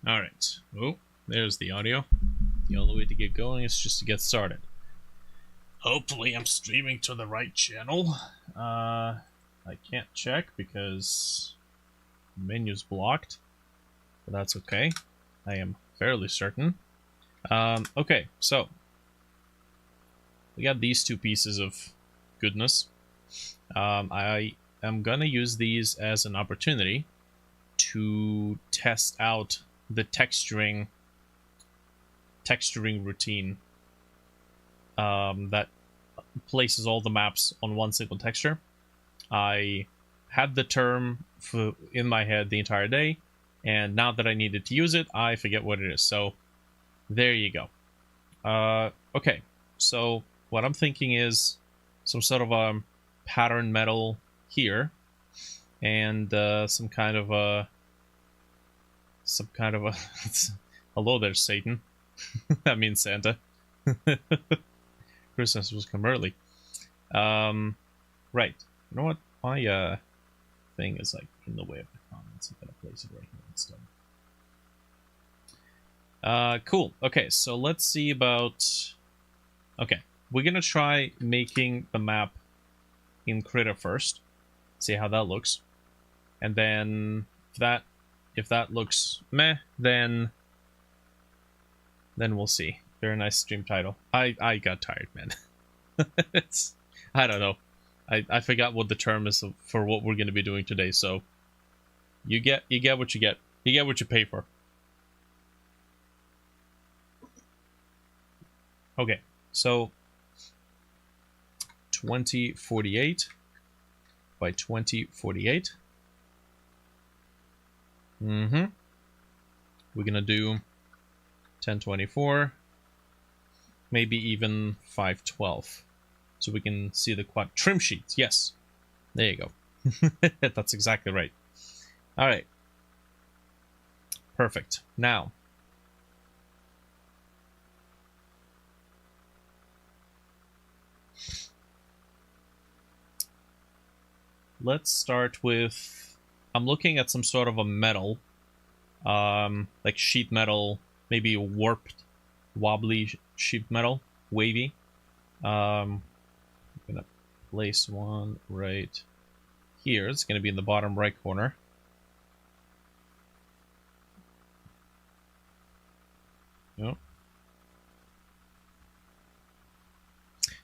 Alright. Oh, there's the audio. The only way to get going is just to get started. Hopefully I'm streaming to the right channel. I can't check because the menu's blocked. But that's okay. I am fairly certain. Okay, so we got these two pieces of goodness. I am gonna use these as an opportunity to test out the texturing routine that places all the maps on one single texture. I had the term in my head the entire day, and now that I needed to use it, I forget what it is. So there you go. Okay, so what I'm thinking is some sort of a pattern metal here, and some kind of a hello there, Satan. That means Santa. Christmas was come early. Right. You know what? My thing is like in the way of the comments. I'm gonna place it right here instead. Cool. Okay, so let's see about. Okay, we're gonna try making the map in Krita first. See how that looks, and then if that looks meh, then we'll see. Very nice stream title. I got tired, man. I don't know. I forgot what the term is for what we're going to be doing today. So you get what you get. You get what you pay for. Okay, so 2048 by 2048. We're gonna do 1024, maybe even 512, so we can see the quad trim sheets. Yes, there you go. That's exactly right. All right, perfect. Now, let's start with. I'm looking at some sort of a metal, like sheet metal, maybe warped, wobbly sheet metal, wavy. I'm gonna place one right here. It's gonna be in the bottom right corner. Yep.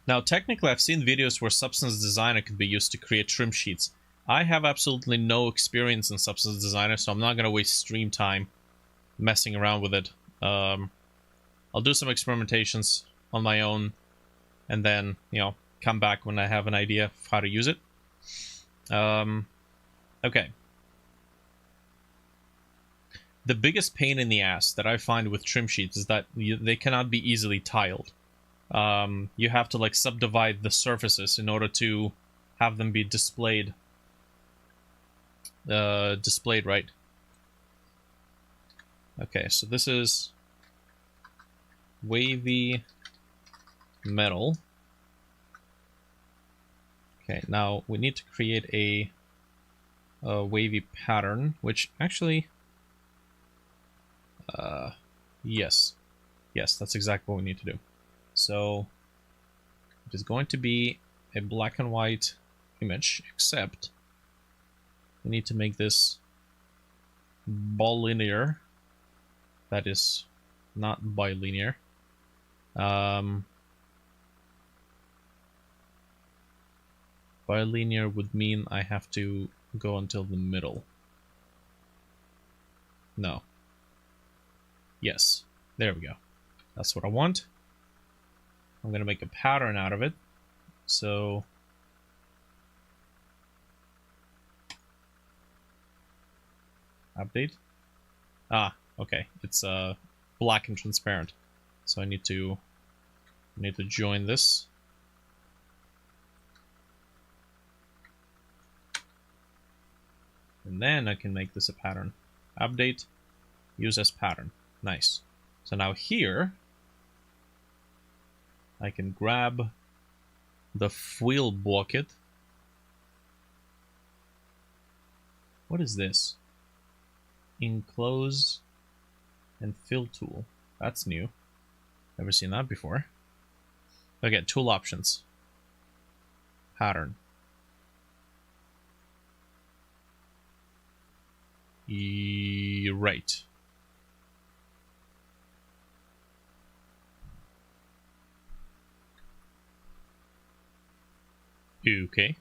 Now, technically, I've seen videos where Substance Designer can be used to create trim sheets. I have absolutely no experience in Substance Designer, so I'm not going to waste stream time messing around with it. I'll do some experimentations on my own, and then, come back when I have an idea of how to use it. Okay. The biggest pain in the ass that I find with trim sheets is that they cannot be easily tiled. You have to, like, subdivide the surfaces in order to have them be displayed right. Okay, so this is wavy metal. Okay, now we need to create a wavy pattern, which actually, yes, that's exactly what we need to do. So it is going to be a black and white image, except we need to make this bilinear. That is not bilinear. Bilinear would mean I have to go until the middle. No. Yes. There we go. That's what I want. I'm going to make a pattern out of it. So update. Okay. It's black and transparent. So I need to join this. And then I can make this a pattern. Update, use as pattern. Nice. So now here I can grab the wheel bucket. What is this? Enclose And fill tool. That's new. Never seen that before. Okay, tool options. Pattern. Right. Okay.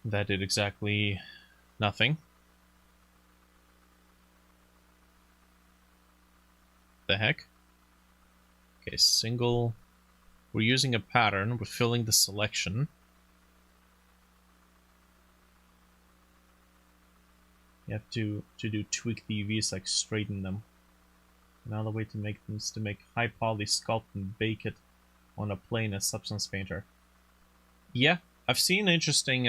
That did exactly nothing. The heck? Okay, single. We're using a pattern. We're filling the selection. You have to do tweak the UVs, like straighten them. Another way to make them is to make high poly sculpt and bake it on a plane as substance painter. Yeah, I've seen interesting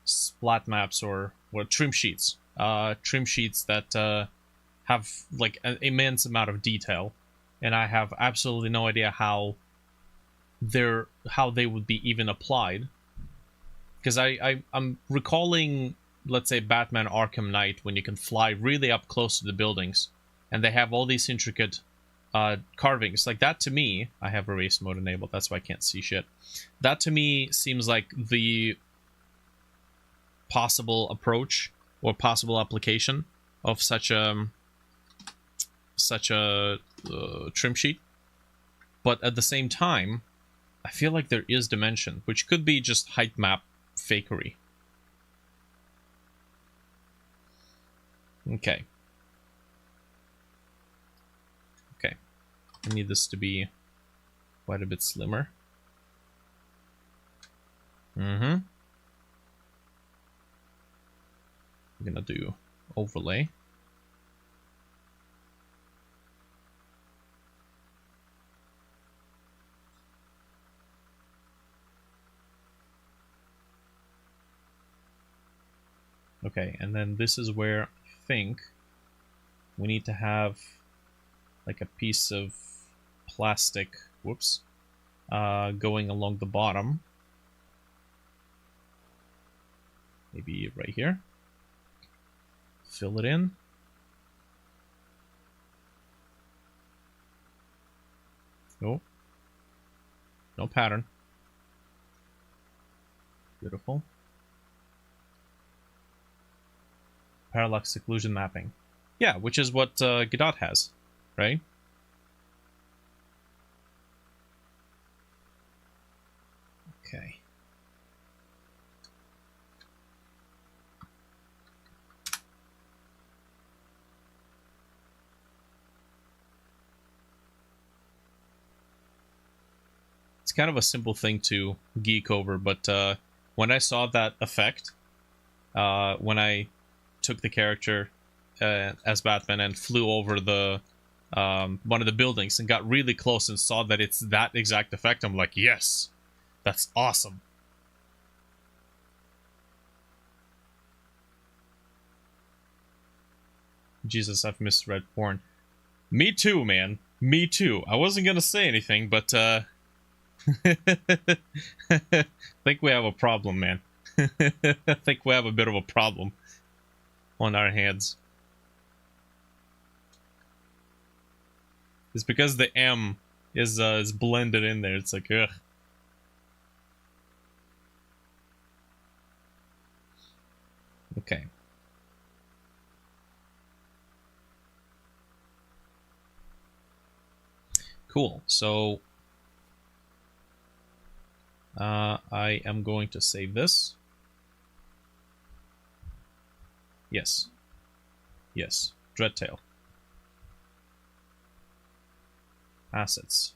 splat maps or trim sheets. Trim sheets that have like an immense amount of detail, and I have absolutely no idea how they would be even applied. Because I'm recalling, let's say, Batman Arkham Knight, when you can fly really up close to the buildings, and they have all these intricate carvings. Like that to me, I have erase mode enabled, that's why I can't see shit. That to me seems like the possible approach or possible application of such a trim sheet. But at the same time, I feel like there is dimension, which could be just height map fakery. Okay. Okay. I need this to be quite a bit slimmer. I'm gonna do overlay. Okay, and then this is where I think we need to have like a piece of plastic, whoops, going along the bottom. Maybe right here. Fill it in. Oh. No pattern. Beautiful. Parallax occlusion mapping. Yeah, which is what Godot has, right? Okay. It's kind of a simple thing to geek over, but when I saw that effect, when I took the character as Batman and flew over the one of the buildings and got really close and saw that it's that exact effect, I'm like, yes, that's awesome. Jesus, I've misread porn. Me too, man. Me too. I wasn't gonna say anything, but I think we have a problem, man. I think we have a bit of a problem on our hands. It's because the M is blended in there. It's like, ugh. Okay. Cool. So I am going to save this. Yes. Yes. Dreadtail. Assets.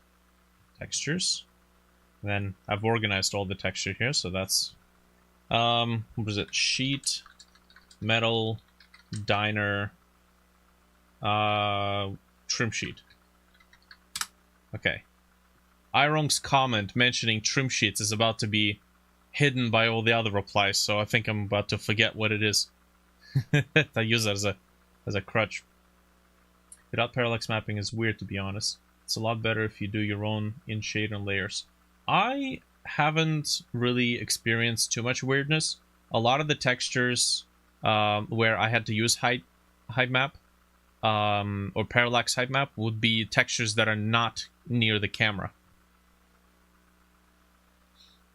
Textures. Then I've organized all the texture here, so that's what was it? Sheet, metal, diner, trim sheet. Okay. Irong's comment mentioning trim sheets is about to be hidden by all the other replies, so I think I'm about to forget what it is. I use it as a crutch. Without parallax mapping is weird, to be honest. It's a lot better if you do your own in shade and layers. I haven't really experienced too much weirdness. A lot of the textures where I had to use height map or parallax height map would be textures that are not near the camera.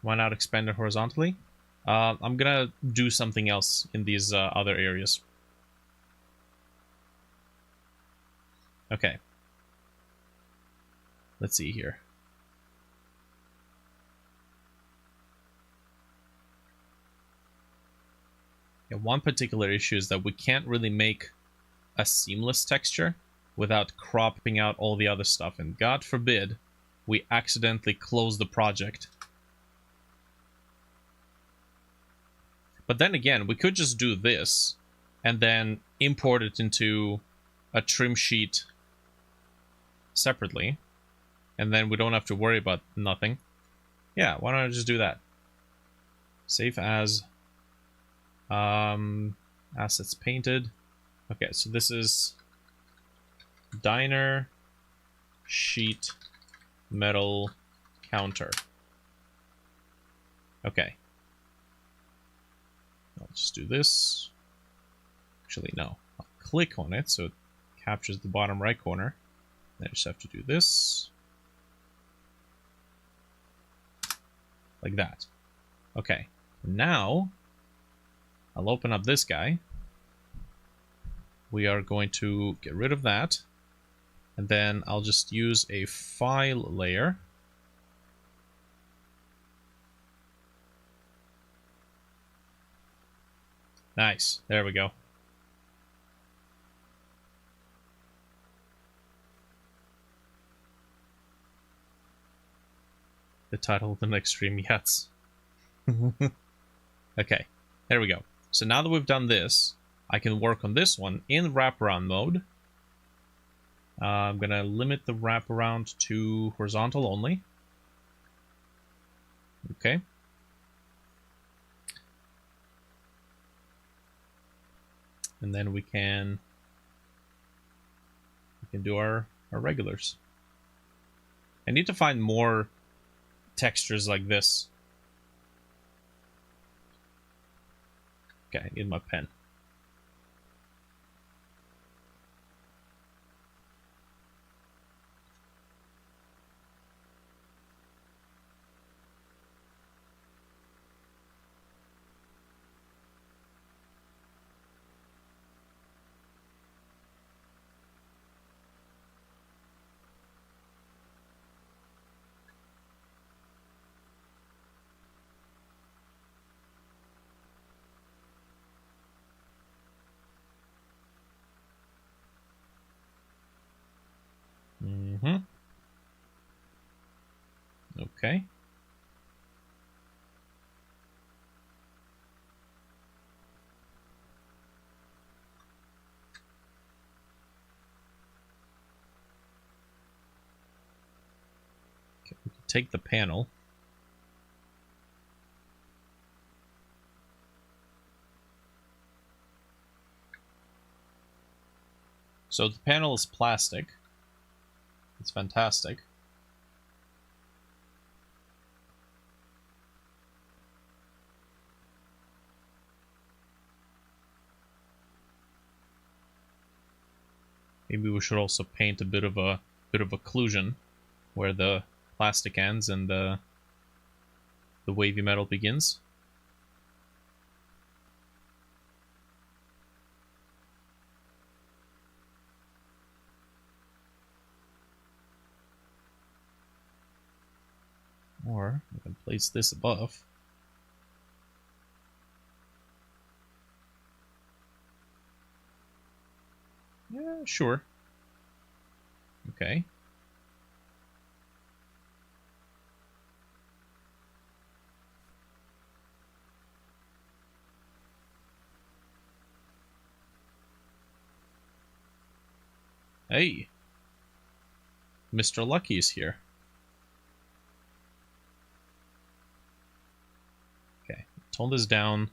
Why not expand it horizontally? I'm gonna do something else in these other areas. Okay. Let's see here. Yeah, one particular issue is that we can't really make a seamless texture without cropping out all the other stuff, and God forbid we accidentally close the project. But then again, we could just do this and then import it into a trim sheet separately, and then we don't have to worry about nothing. Yeah, why don't I just do that? Save as assets painted. Okay, so this is diner sheet metal counter. Okay. I'll just do this. Actually, no. I'll click on it so it captures the bottom right corner. Then I just have to do this. Like that. Okay. Now, I'll open up this guy. We are going to get rid of that. And then I'll just use a file layer. Nice. There we go. The title of the next stream, yes. Okay, there we go. So now that we've done this, I can work on this one in wraparound mode. I'm going to limit the wraparound to horizontal only. Okay. And then we can do our regulars. I need to find more textures like this. Okay, I need my pen. Okay. Okay, we can take the panel. So the panel is plastic. It's fantastic. Maybe we should also paint a bit of occlusion where the plastic ends and the wavy metal begins. Or we can place this above. Yeah, sure. Okay. Hey. Mr. Lucky is here. Okay, tone this down.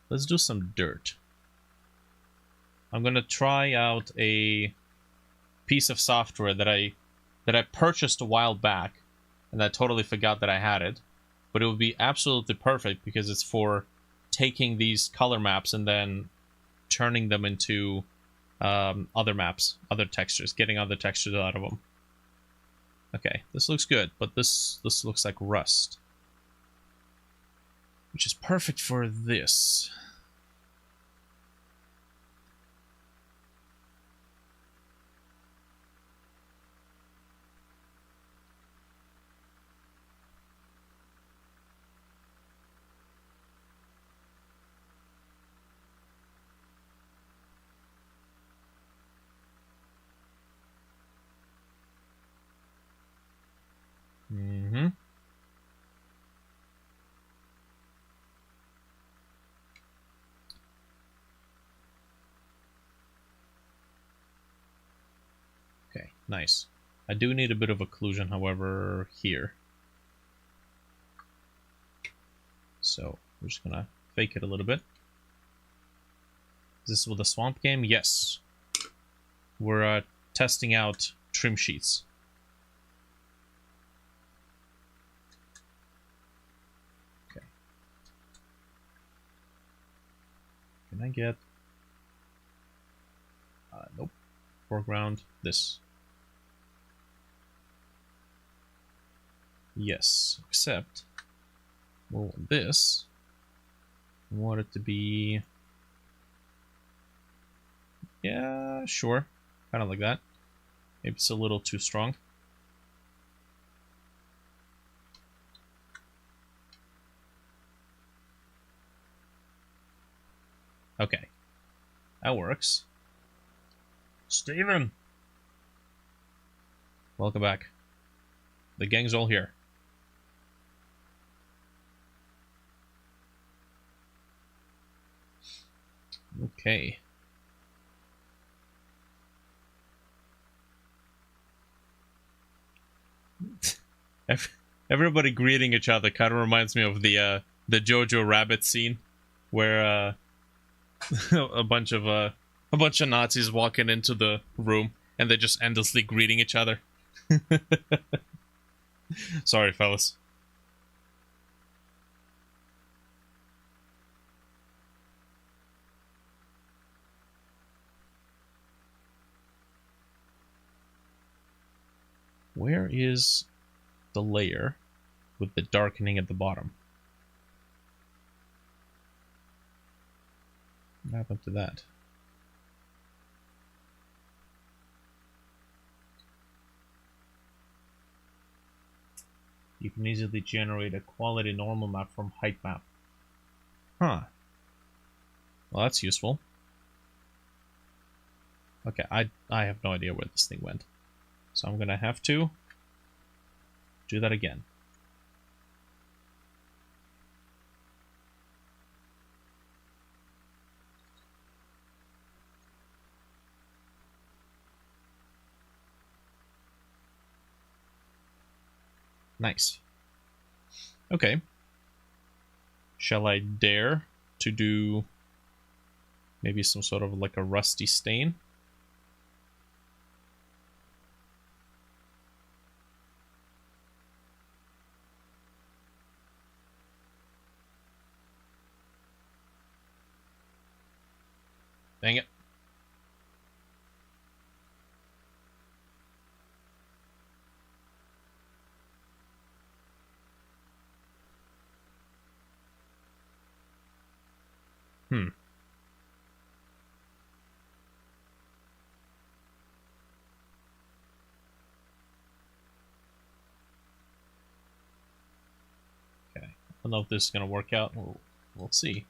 Let's do some dirt. I'm gonna try out a piece of software that I purchased a while back, and I totally forgot that I had it. But it would be absolutely perfect because it's for taking these color maps and then turning them into other maps, other textures, getting other textures out of them. Okay, this looks good, but this looks like rust, which is perfect for this. Mm-hmm. Okay, nice. I do need a bit of occlusion, however, here. So we're just gonna fake it a little bit. Is this with the swamp game? Yes. We're testing out trim sheets. Okay. Can I get... nope. Foreground, this. Yes, except... well, this... I want it to be... yeah, sure. Kind of like that. Maybe it's a little too strong. Okay. That works. Steven! Welcome back. The gang's all here. Okay. Everybody greeting each other kind of reminds me of the Jojo Rabbit scene, where a bunch of Nazis walking into the room and they're just endlessly greeting each other. Sorry, fellas. Where is the layer with the darkening at the bottom? What happened to that? You can easily generate a quality normal map from height map. Huh. Well, that's useful. Okay, I have no idea where this thing went. So I'm gonna have to do that again. Nice. Okay. Shall I dare to do maybe some sort of like a rusty stain? Dang it. Okay. I don't know if this is going to work out. We'll see.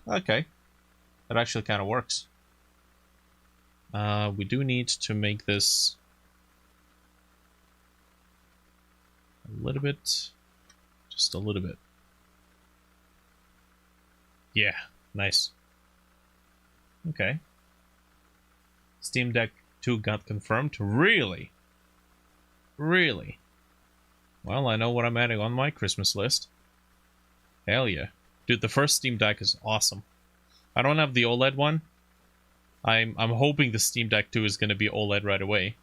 Okay. That actually kind of works. We do need to make this a little bit, just a little bit. Yeah, nice. Okay. Steam Deck 2 got confirmed? Really? Really? Well, I know what I'm adding on my Christmas list. Hell yeah. Dude, the first Steam Deck is awesome. I don't have the OLED one. I'm hoping the Steam Deck 2 is going to be OLED right away.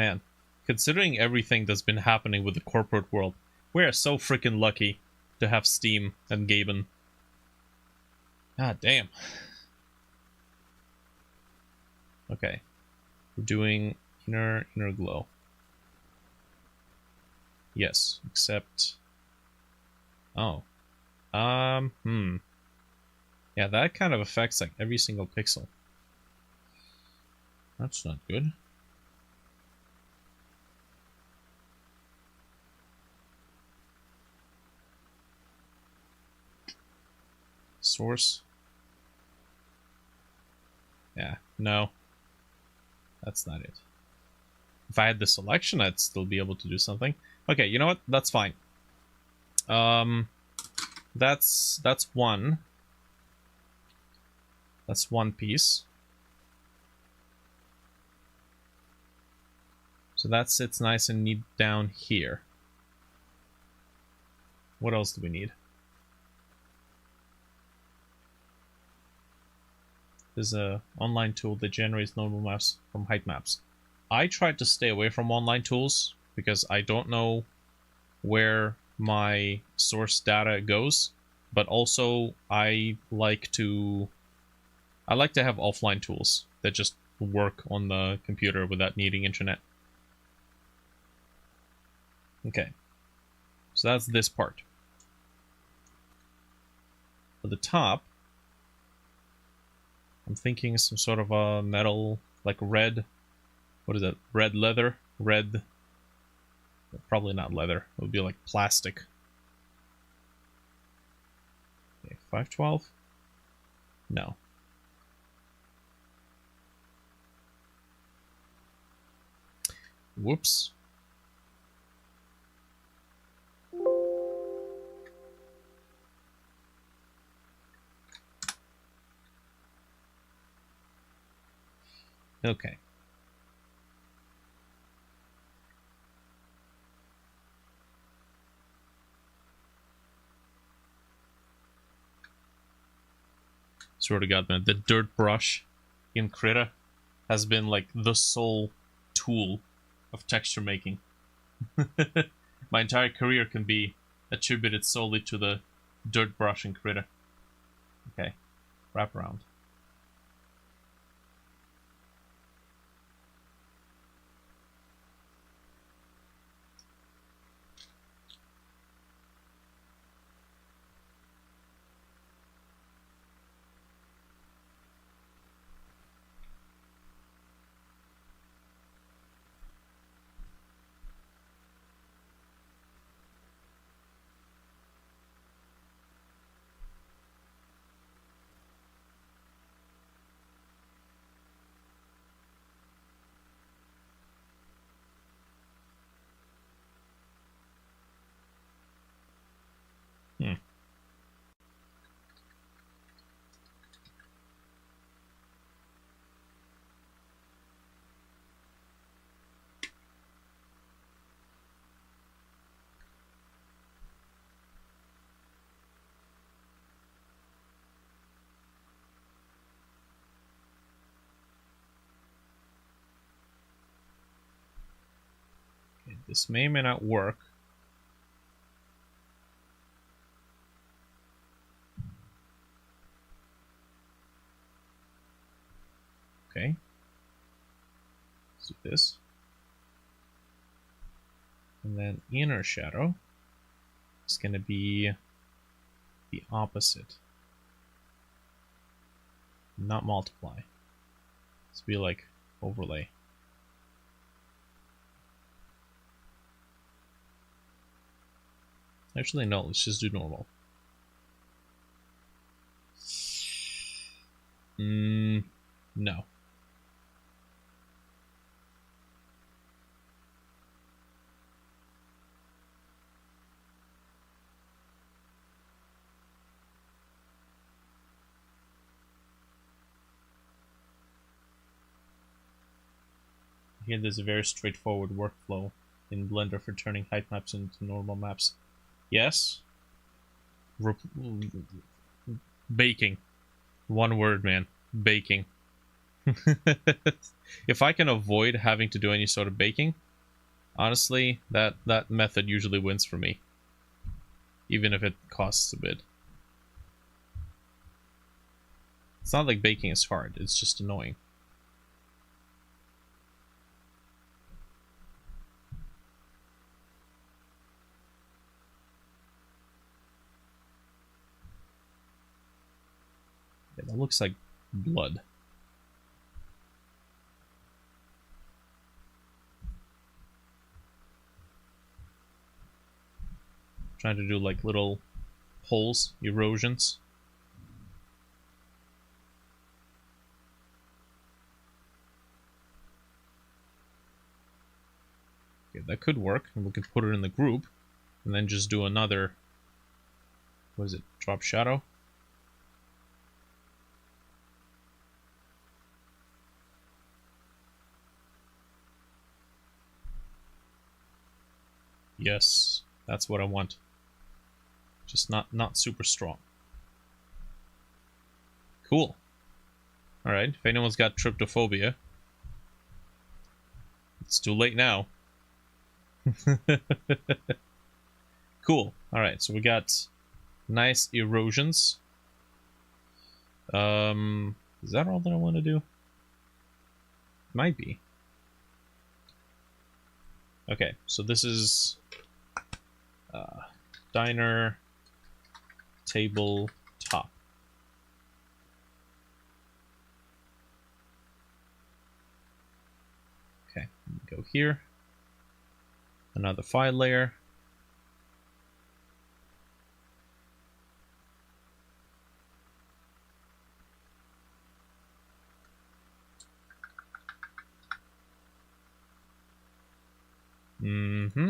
Man, considering everything that's been happening with the corporate world, we are so freaking lucky to have Steam and Gaben. God damn. Okay. We're doing inner glow. Yes, except... Oh. Yeah, that kind of affects like every single pixel. That's not good. Source. Yeah, no. That's not it. If I had the selection, I'd still be able to do something. Okay, you know what? That's fine. That's one. That's one piece. So that sits nice and neat down here. What else do we need? There's a online tool that generates normal maps from height maps. I tried to stay away from online tools because I don't know where my source data goes, but also I like to have offline tools that just work on the computer without needing internet. Okay, so that's this part. For the top, I'm thinking some sort of a metal, like red, what is it, red leather? Red, probably not leather, it would be like plastic. Okay, 512? No. Whoops. Okay. Swear to God, man, the dirt brush in Krita has been like the sole tool of texture making. My entire career can be attributed solely to the dirt brush in Krita. Okay, wrap around. Okay, this may or may not work. Okay. Let's do this. And then inner shadow is going to be the opposite. Not multiply. It's be like overlay. Actually, no, let's just do normal. No. Here there's a very straightforward workflow in Blender for turning height maps into normal maps. Yes? Baking. One word, man. Baking. If I can avoid having to do any sort of baking, honestly, that method usually wins for me. Even if it costs a bit. It's not like baking is hard, it's just annoying. Yeah, that looks like blood. Trying to do like little holes, erosions. Okay, that could work. And we could put it in the group and then just do another, what is it, drop shadow? Yes, that's what I want. Just not super strong. Cool. Alright, if anyone's got tryptophobia, it's too late now. Cool. Alright, so we got nice erosions. Is that all that I want to do? Might be. Okay, so this is diner table top. Okay, go here. Another file layer. Mm-hmm.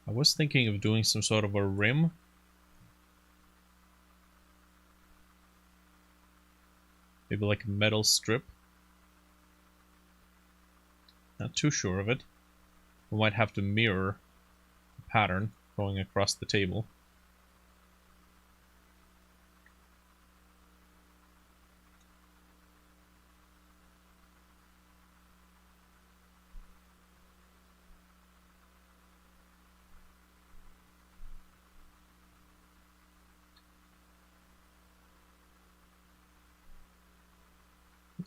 I was thinking of doing some sort of a rim. Maybe like a metal strip. Not too sure of it. We might have to mirror the pattern going across the table.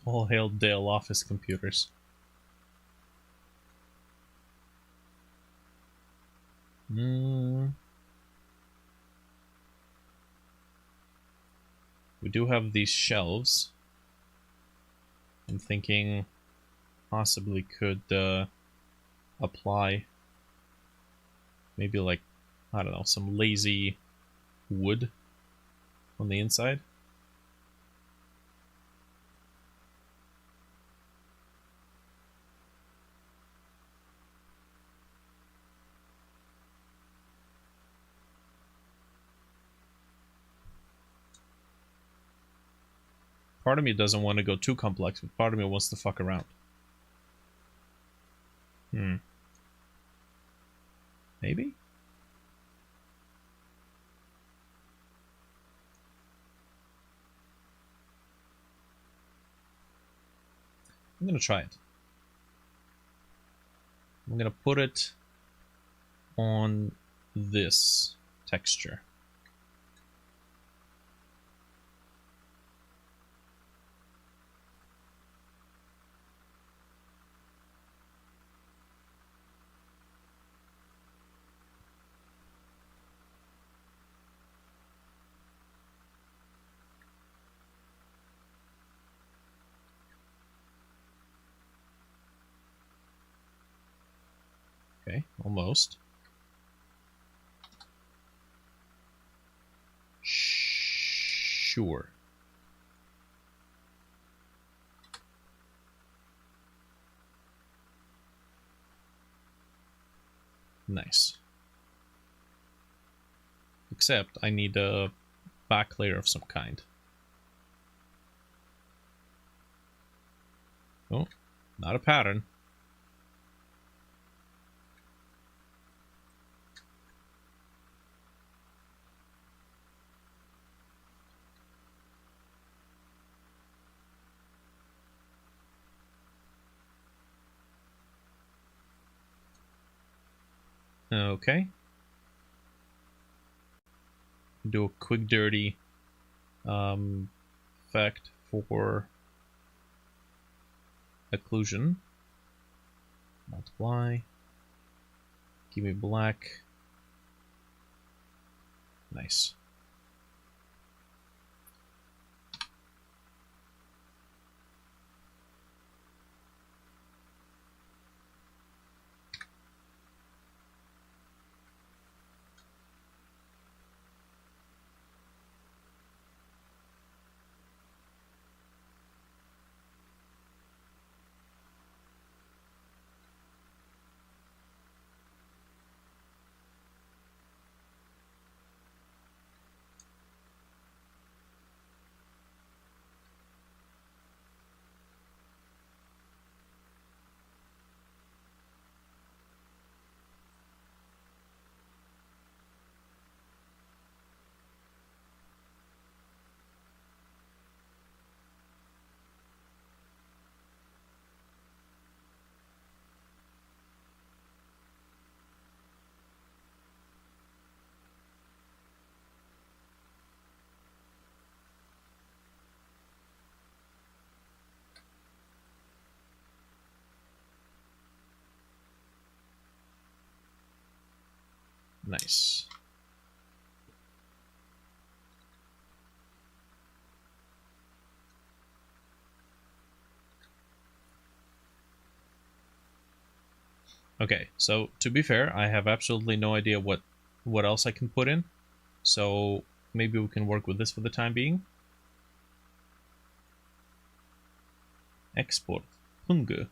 All hail Dell Office computers. We do have these shelves. I'm thinking possibly could apply maybe like, I don't know, some lazy wood on the inside. Part of me doesn't want to go too complex, but part of me wants to fuck around. Maybe? I'm gonna try it. I'm gonna put it on this texture. Okay, almost. Sure. Nice. Except I need a back layer of some kind. Oh, not a pattern. Okay. Do a quick dirty effect for occlusion. Multiply. Give me black. Nice. Nice. Okay, so to be fair, I have absolutely no idea what else I can put in. So maybe we can work with this for the time being. Export. Hunger.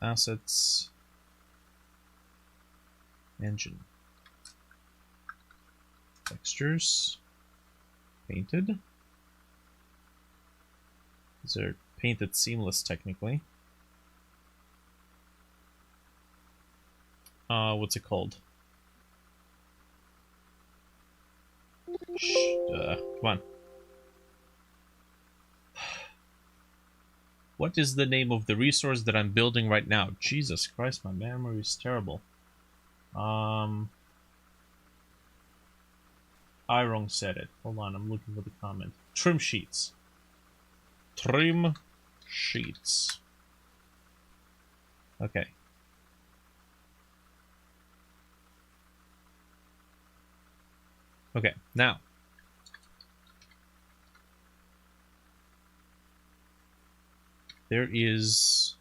Assets. Engine. Textures. Painted. These are painted seamless technically. What's it called? Come on. What is the name of the resource that I'm building right now? Jesus Christ, my memory is terrible. I wrong said it. Hold on, I'm looking for the comment. Trim sheets. Trim sheets. Okay. Okay, now. There is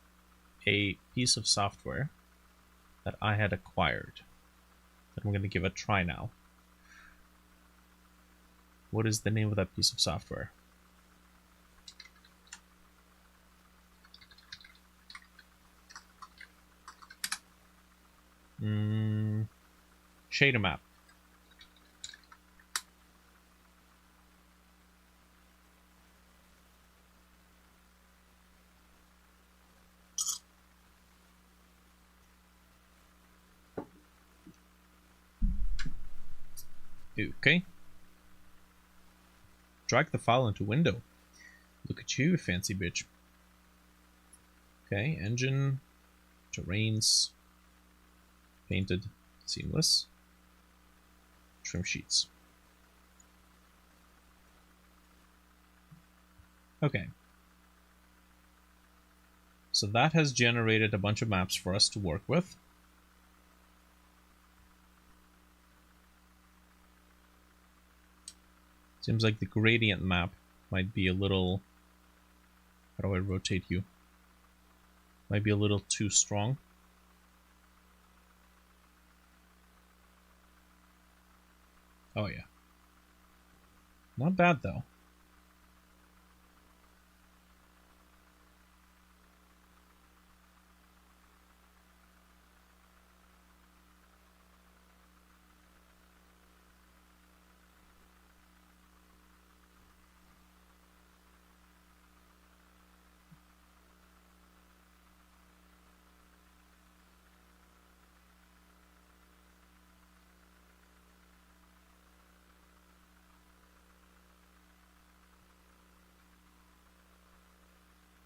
a piece of software that I had acquired that I'm going to give a try now. What is the name of that piece of software? Shader map. Okay. Drag the file into window. Look at you, fancy bitch. Okay, engine, terrains, painted, seamless, trim sheets. Okay. So that has generated a bunch of maps for us to work with. Seems like the gradient map might be a little... How do I rotate you? Might be a little too strong. Oh yeah. Not bad though.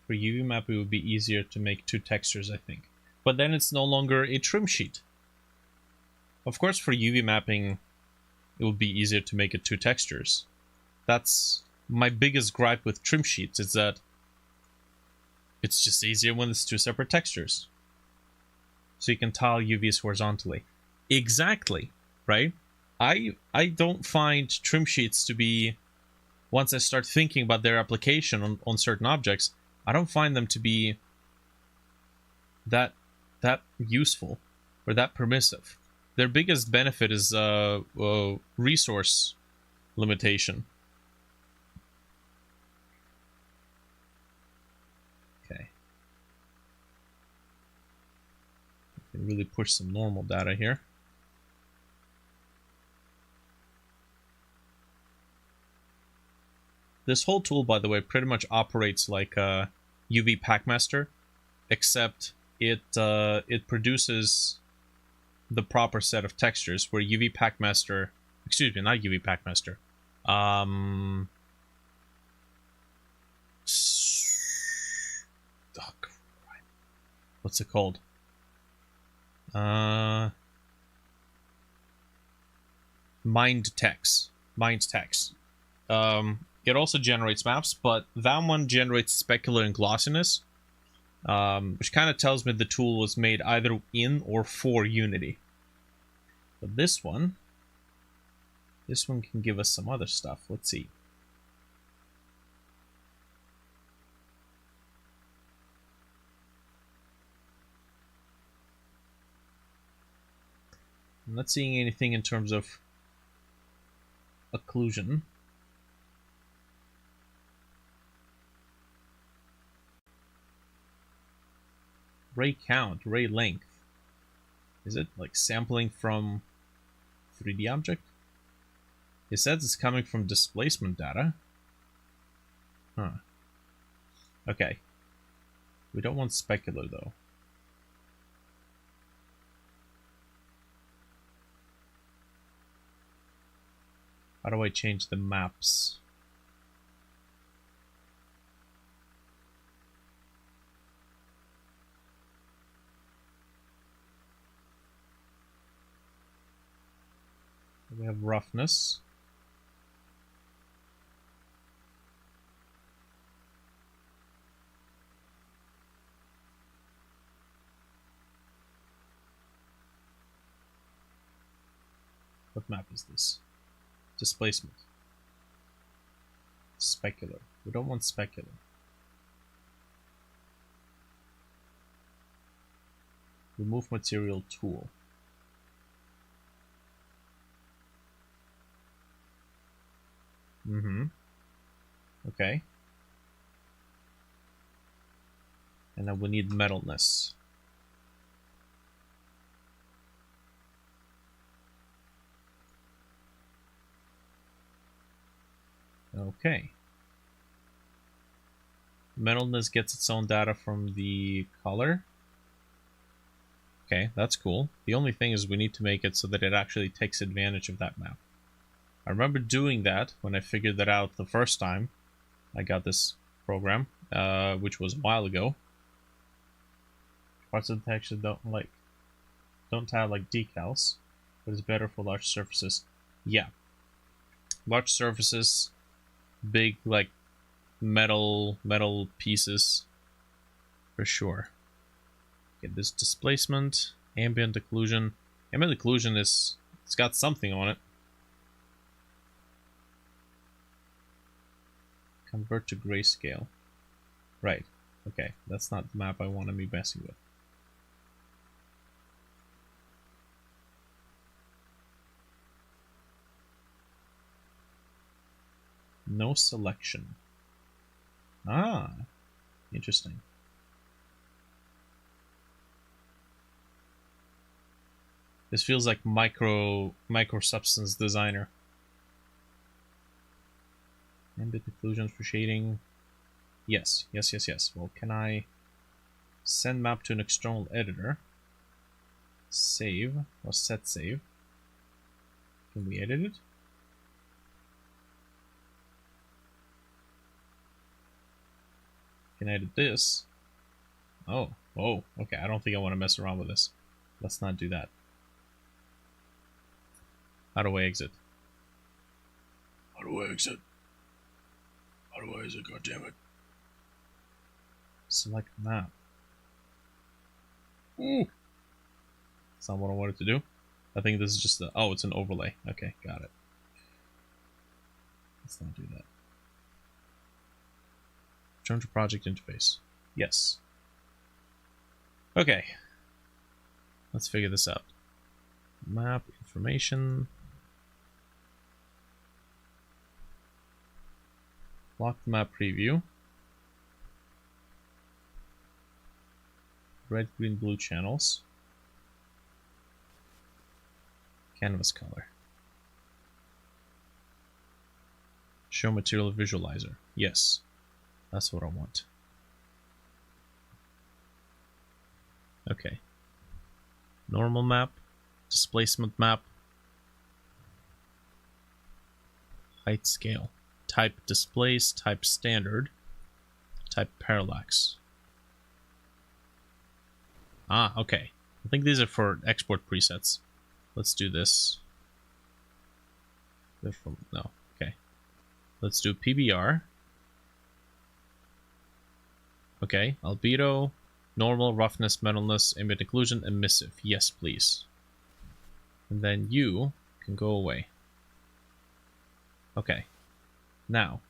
For UV map, it would be easier to make two textures, I think. But then it's no longer a trim sheet. Of course, for UV mapping, it would be easier to make it two textures. That's my biggest gripe with trim sheets, is that it's just easier when it's two separate textures. So you can tile UVs horizontally. Exactly, right? I don't find trim sheets to be, once I start thinking about their application on certain objects, I don't find them to be that useful or that permissive. Their biggest benefit is resource limitation. Okay. I can really push some normal data here. This whole tool, by the way, pretty much operates like a UV Packmaster, except it produces the proper set of textures, where UV Packmaster, excuse me, not UV Packmaster, what's it called? Mind Text. It also generates maps, but that one generates specular and glossiness, which kind of tells me the tool was made either in or for Unity. But this one can give us some other stuff. Let's see. I'm not seeing anything in terms of occlusion. Ray count, ray length. Is it like sampling from 3D object? It says it's coming from displacement data. Huh. Okay. We don't want specular though. How do I change the maps? We have roughness. What map is this? Displacement. Specular. We don't want specular. Remove material tool. Okay. And then we need metalness. Okay. Metalness gets its own data from the color. Okay, that's cool. The only thing is we need to make it so that it actually takes advantage of that map. I remember doing that when I figured that out the first time I got this program, which was a while ago. Parts of the texture don't have like decals, but it's better for large surfaces. Yeah. Large surfaces, big like metal pieces, for sure. Get this displacement, ambient occlusion. Ambient occlusion it's got something on it. Convert to grayscale. Right. Okay, that's not the map I want to be messing with. No selection. Ah, interesting. This feels like micro substance designer. Ambient occlusions for shading. Yes. Well, can I send map to an external editor? Save or set save. Can we edit it? Can I edit this? Oh, okay. I don't think I want to mess around with this. Let's not do that. How do I exit? How do I exit? How do I exit? God damn it. Select map. Ooh. That's not what I wanted to do. I think this is just the... Oh, it's an overlay. Okay, got it. Let's not do that. Return to project interface. Yes. Okay. Let's figure this out. Map information. Lock the map preview. Red, green, blue channels. Canvas color. Show material visualizer. Yes. That's what I want. Okay. Normal map. Displacement map. Height scale. Type displace. Type standard. Type parallax. Ah, okay. I think these are for export presets. Let's do this. No, okay. Let's do PBR. Okay, albedo, normal, roughness, metalness, ambient occlusion, emissive. Yes, please. And then you can go away. Okay. Now,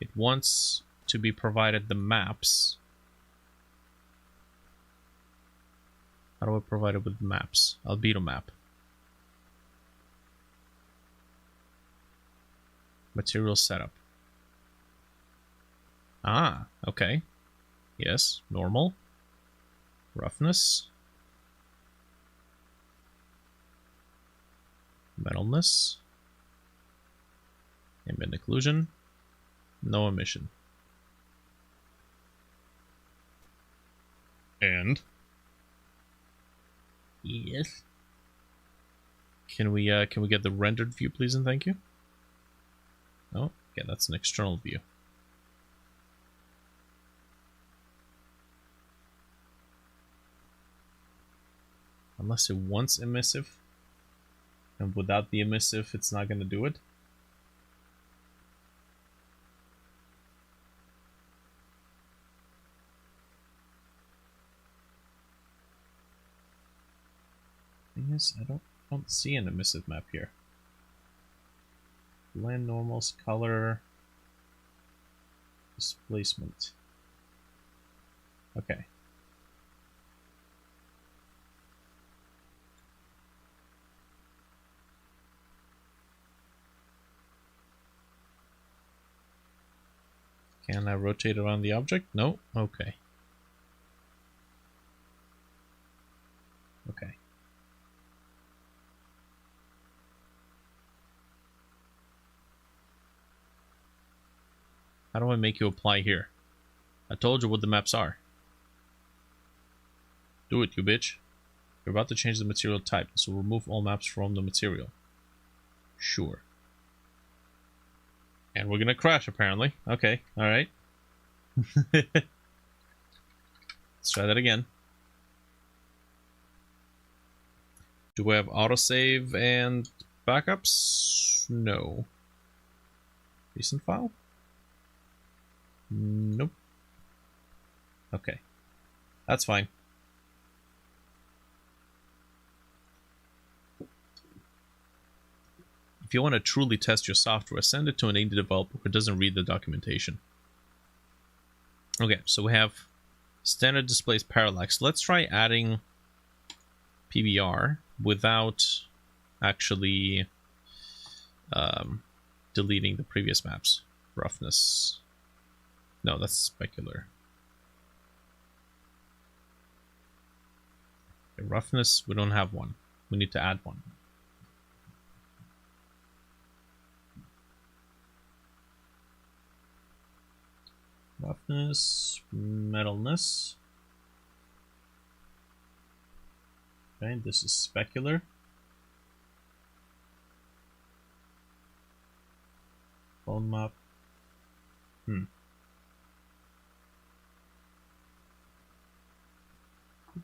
it wants to be provided the maps. How do I provide it with maps? Albedo map. Material setup. Ah, okay. Yes, normal. Roughness. Metalness. Ambient occlusion. No emission. And? Yes. Can we get the rendered view, please and thank you? Oh, yeah, that's an external view. Unless it wants emissive. And without the emissive, it's not going to do it. Thing is, I don't see an emissive map here. Blend, normals, color, displacement. Okay. Can I rotate around the object? No? Okay. Okay. How do I make you apply here? I told you what the maps are. Do it, you bitch. You're about to change the material type, so remove all maps from the material. Sure. And we're gonna crash, apparently. Okay, alright. Let's try that again. Do we have autosave and backups? No. Recent file? Nope. Okay. That's fine. If you want to truly test your software, send it to an indie developer who doesn't read the documentation. Okay, so we have standard displays parallax. Let's try adding PBR without actually deleting the previous maps. Roughness. No, that's specular. Okay, roughness, we don't have one. We need to add one. Roughness, metalness. Okay, this is specular. Bone map.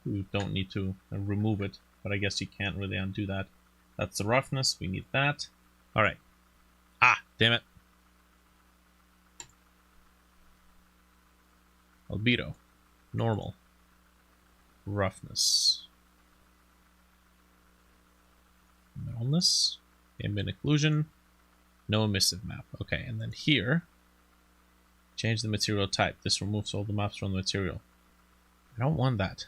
We don't need to remove it, but I guess you can't really undo that. That's the roughness. We need that. All right. Ah, damn it. Albedo. Normal. Roughness. Metalness. Ambient occlusion. No emissive map. Okay, and then here, change the material type. This removes all the maps from the material. I don't want that.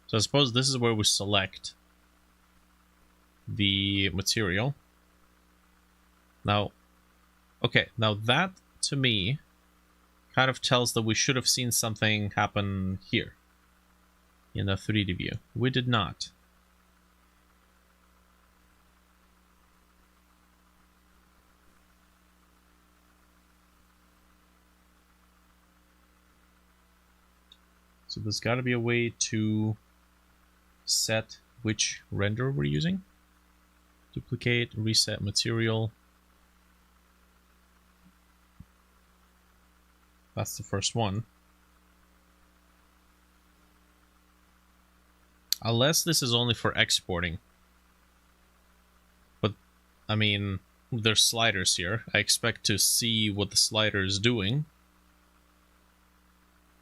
So I suppose this is where we select the material. Now, okay, now that to me kind of tells that we should have seen something happen here in the 3D view. We did not. So there's got to be a way to set which render we're using. Duplicate, reset material. That's the first one. Unless this is only for exporting. But, I mean, there's sliders here. I expect to see what the slider is doing.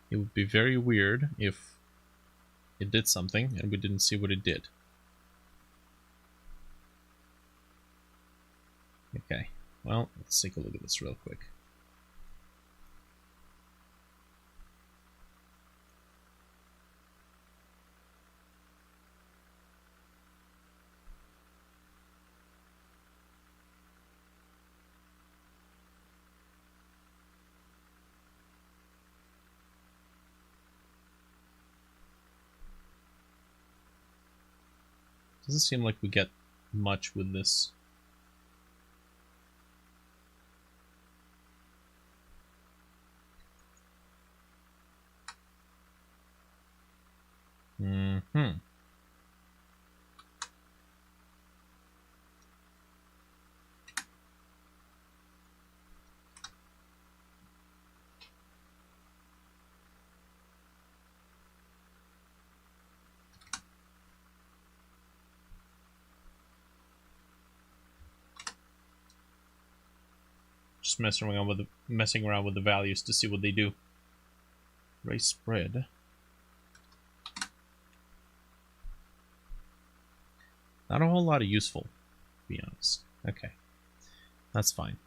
It would be very weird if it did something and we didn't see what it did. Okay, well, let's take a look at this real quick. Doesn't seem like we get much with this. Just messing around with the values to see what they do. Race spread. Not a whole lot of useful, to be honest. Okay, that's fine.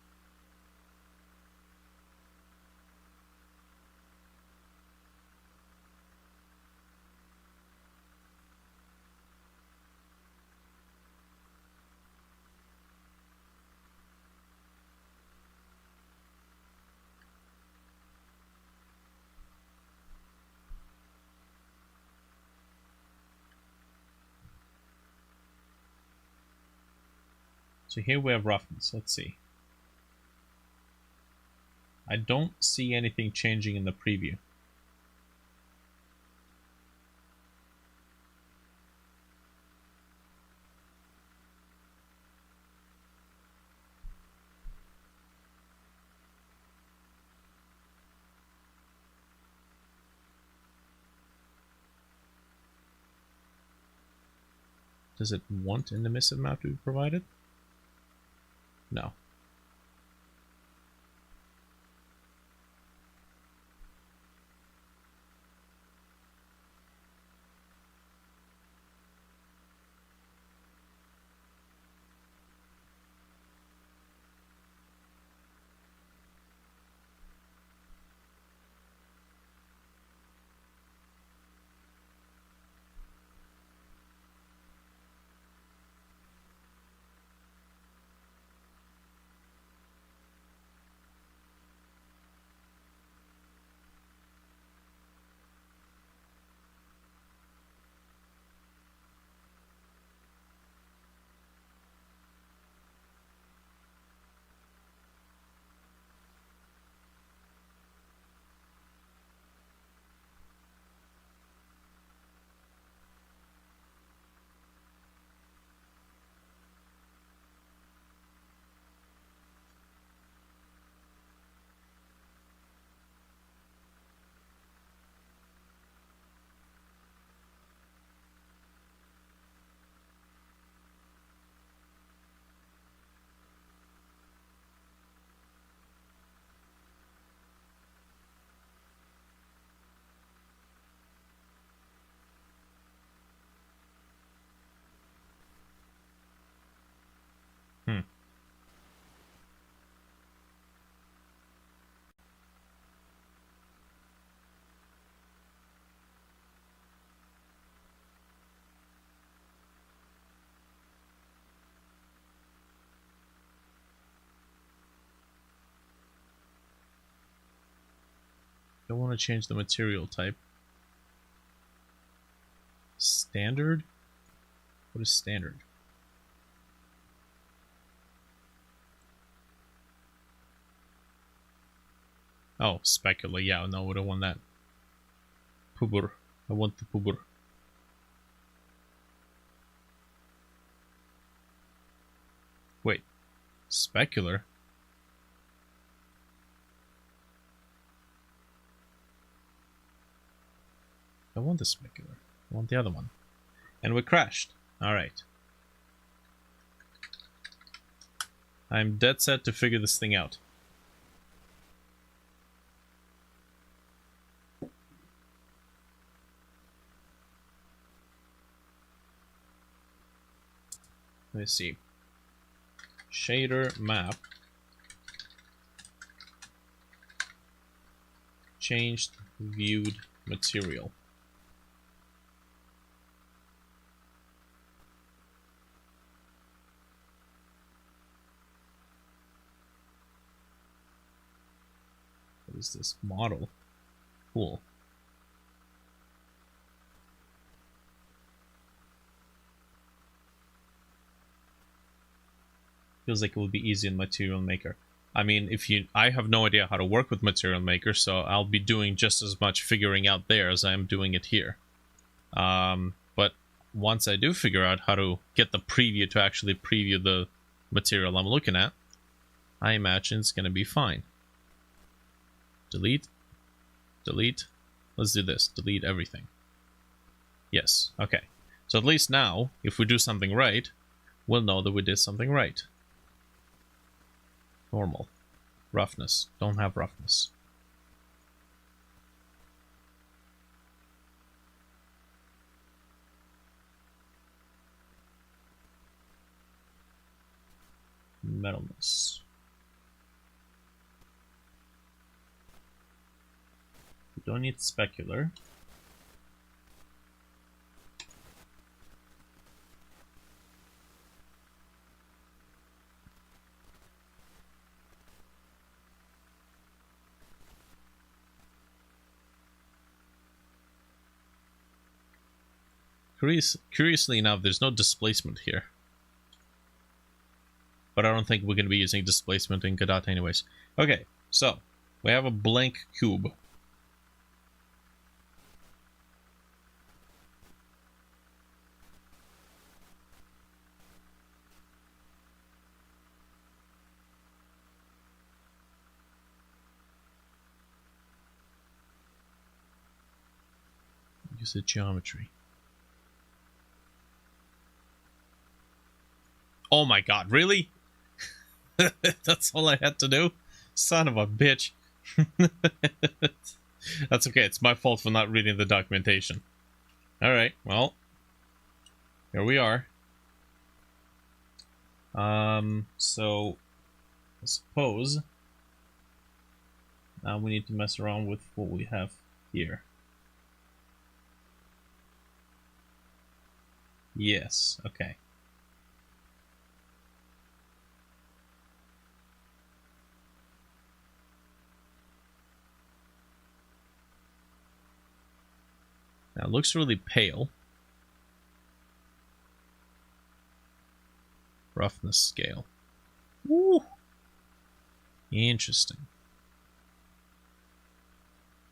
So here we have roughness. Let's see. I don't see anything changing in the preview. Does it want an emissive map to be provided? No. I want to change the material type. Standard? What is standard? Oh, specular. Yeah, no, we don't want that. Pubur. I want the pubur. Wait. Specular? I want the specular. I want the other one. And we crashed. Alright. I'm dead set to figure this thing out. Let me see. Shader map. Changed viewed material. What is this? Model. Cool. Feels like it would be easy in Material Maker. I mean, I have no idea how to work with Material Maker, so I'll be doing just as much figuring out there as I am doing it here. But once I do figure out how to get the preview to actually preview the material I'm looking at, I imagine it's going to be fine. Delete. Delete. Let's do this. Delete everything. Yes. Okay. So at least now, if we do something right, we'll know that we did something right. Normal. Roughness. Don't have roughness. Metalness. We don't need specular. Curiously enough, there's no displacement here. But I don't think we're going to be using displacement in Godot anyways. Okay, so we have a blank cube. Use the geometry. Oh my god, really? That's all I had to do? Son of a bitch. That's okay, it's my fault for not reading the documentation. Alright, well. Here we are. So I suppose now we need to mess around with what we have here. Yes, okay. Now it looks really pale. Roughness scale. Woo! Interesting.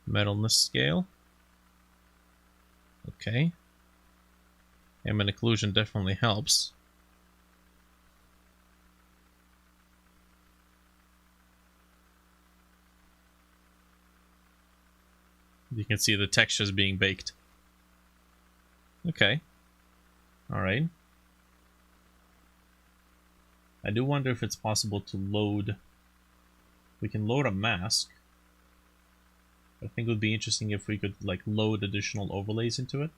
Metalness scale. Okay. Ambient occlusion definitely helps. You can see the textures being baked. Okay. Alright. I do wonder if it's possible to load... We can load a mask. I think it would be interesting if we could like load additional overlays into it.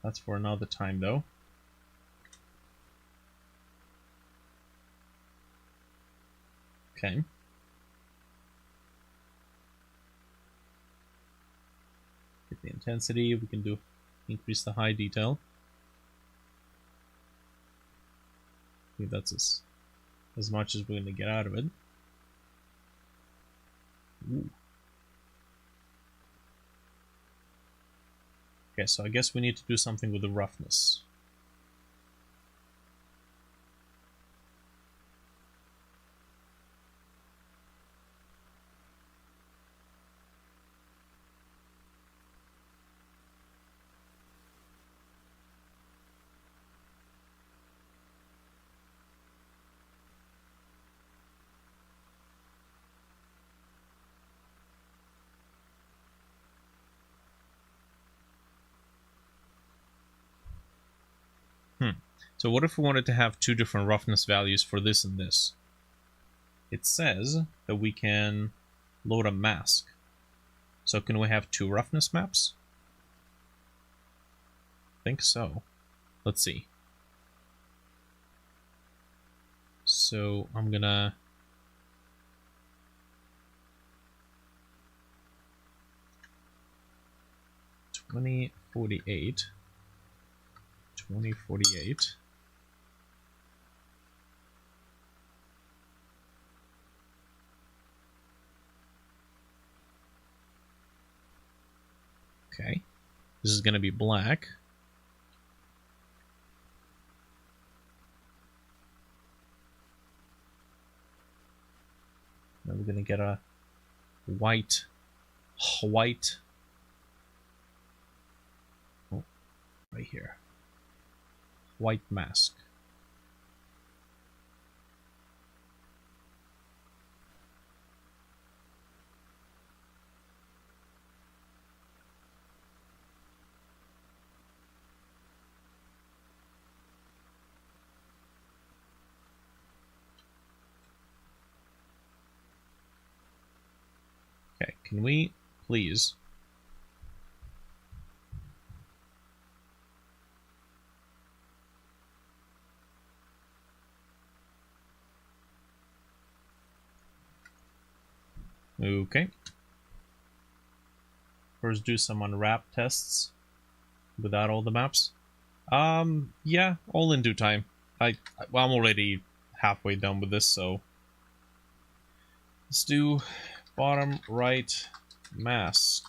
That's for another time though. Okay. Get the intensity, we can do increase the high detail. I think that's as much as we're going to get out of it. Ooh. Okay, so I guess we need to do something with the roughness. So what if we wanted to have two different roughness values for this and this? It says that we can load a mask. So can we have two roughness maps? I think so. Let's see. So I'm gonna... $2048. $2048. Okay. This is gonna be black. Then we're gonna get a white. Oh, right here. White mask. Okay, can we please... Okay. First do some unwrap tests without all the maps. Yeah, all in due time. Well, I'm already halfway done with this, so let's do bottom right mask.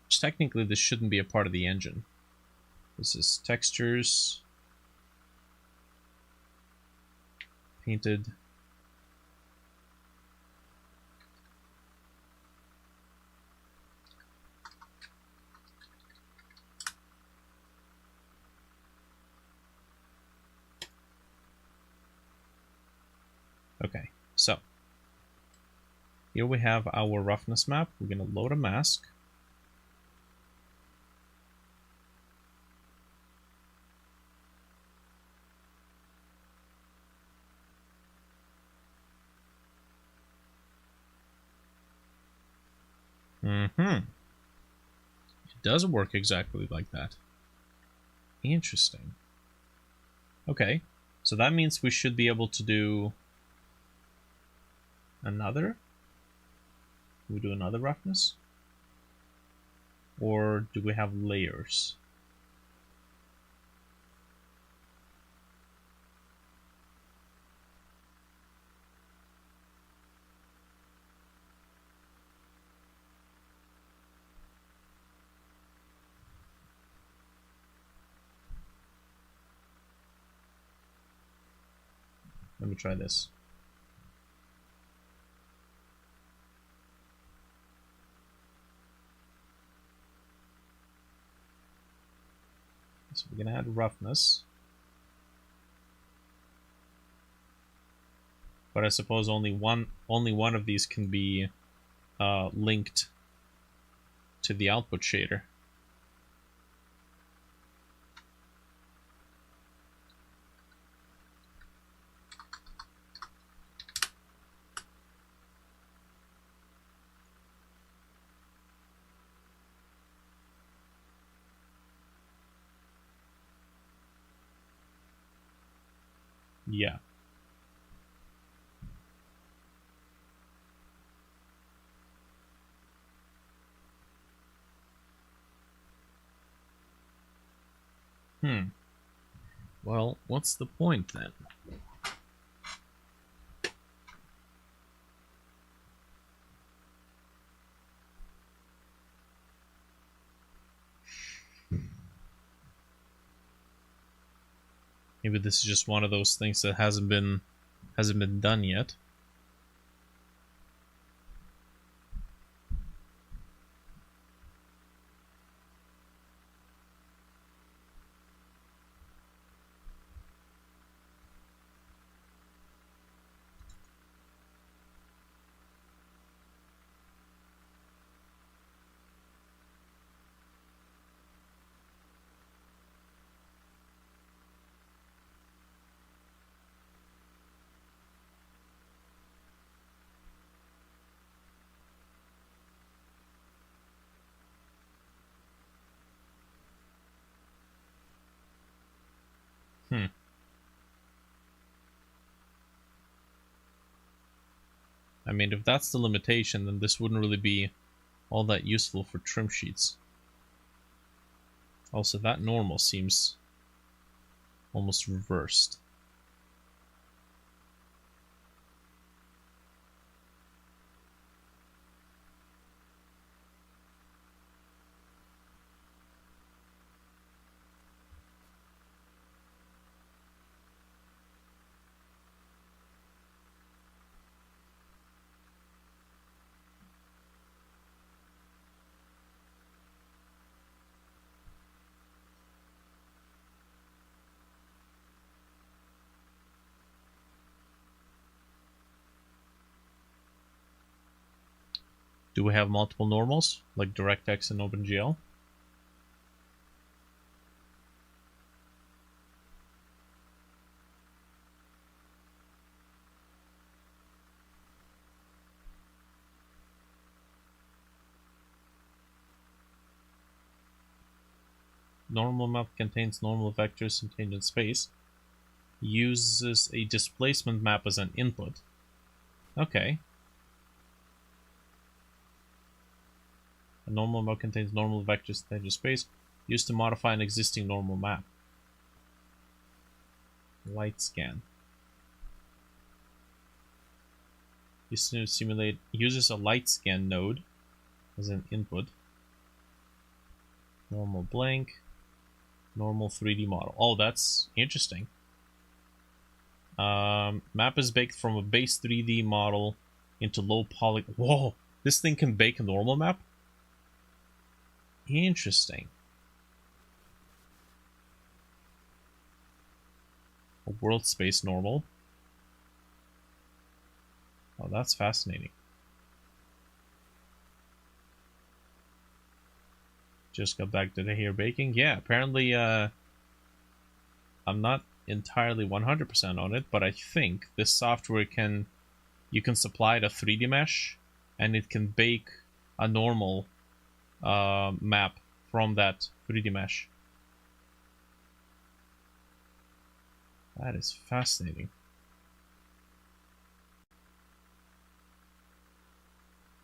Which technically this shouldn't be a part of the engine. This is textures, painted. Okay, so here we have our roughness map. We're going to load a mask. It does work exactly like that. Interesting. Okay, so that means we should be able to do another. Do we do another roughness? Or do we have layers? Let me try this. So we're gonna add roughness. But I suppose only one of these can be linked to the output shader. Yeah. Well, what's the point then? Maybe this is just one of those things that hasn't been done yet. I mean, if that's the limitation, then this wouldn't really be all that useful for trim sheets. Also, that normal seems almost reversed. Do we have multiple normals, like DirectX and OpenGL? Normal map contains normal vectors in tangent space. Uses a displacement map as an input. Okay. A normal map contains normal vectors in tangent space. Used to modify an existing normal map. Light scan. Used to simulate. Uses a light scan node as an input. Normal blank. Normal 3D model. Oh, that's interesting. Map is baked from a base 3D model into low poly. Whoa! This thing can bake a normal map? Interesting. A world space normal. Oh, that's fascinating. Just got back to the hair baking. Yeah, apparently, I'm not entirely 100% on it, but I think this software you can supply it a 3D mesh, and it can bake a normal map from that 3D mesh. That is fascinating.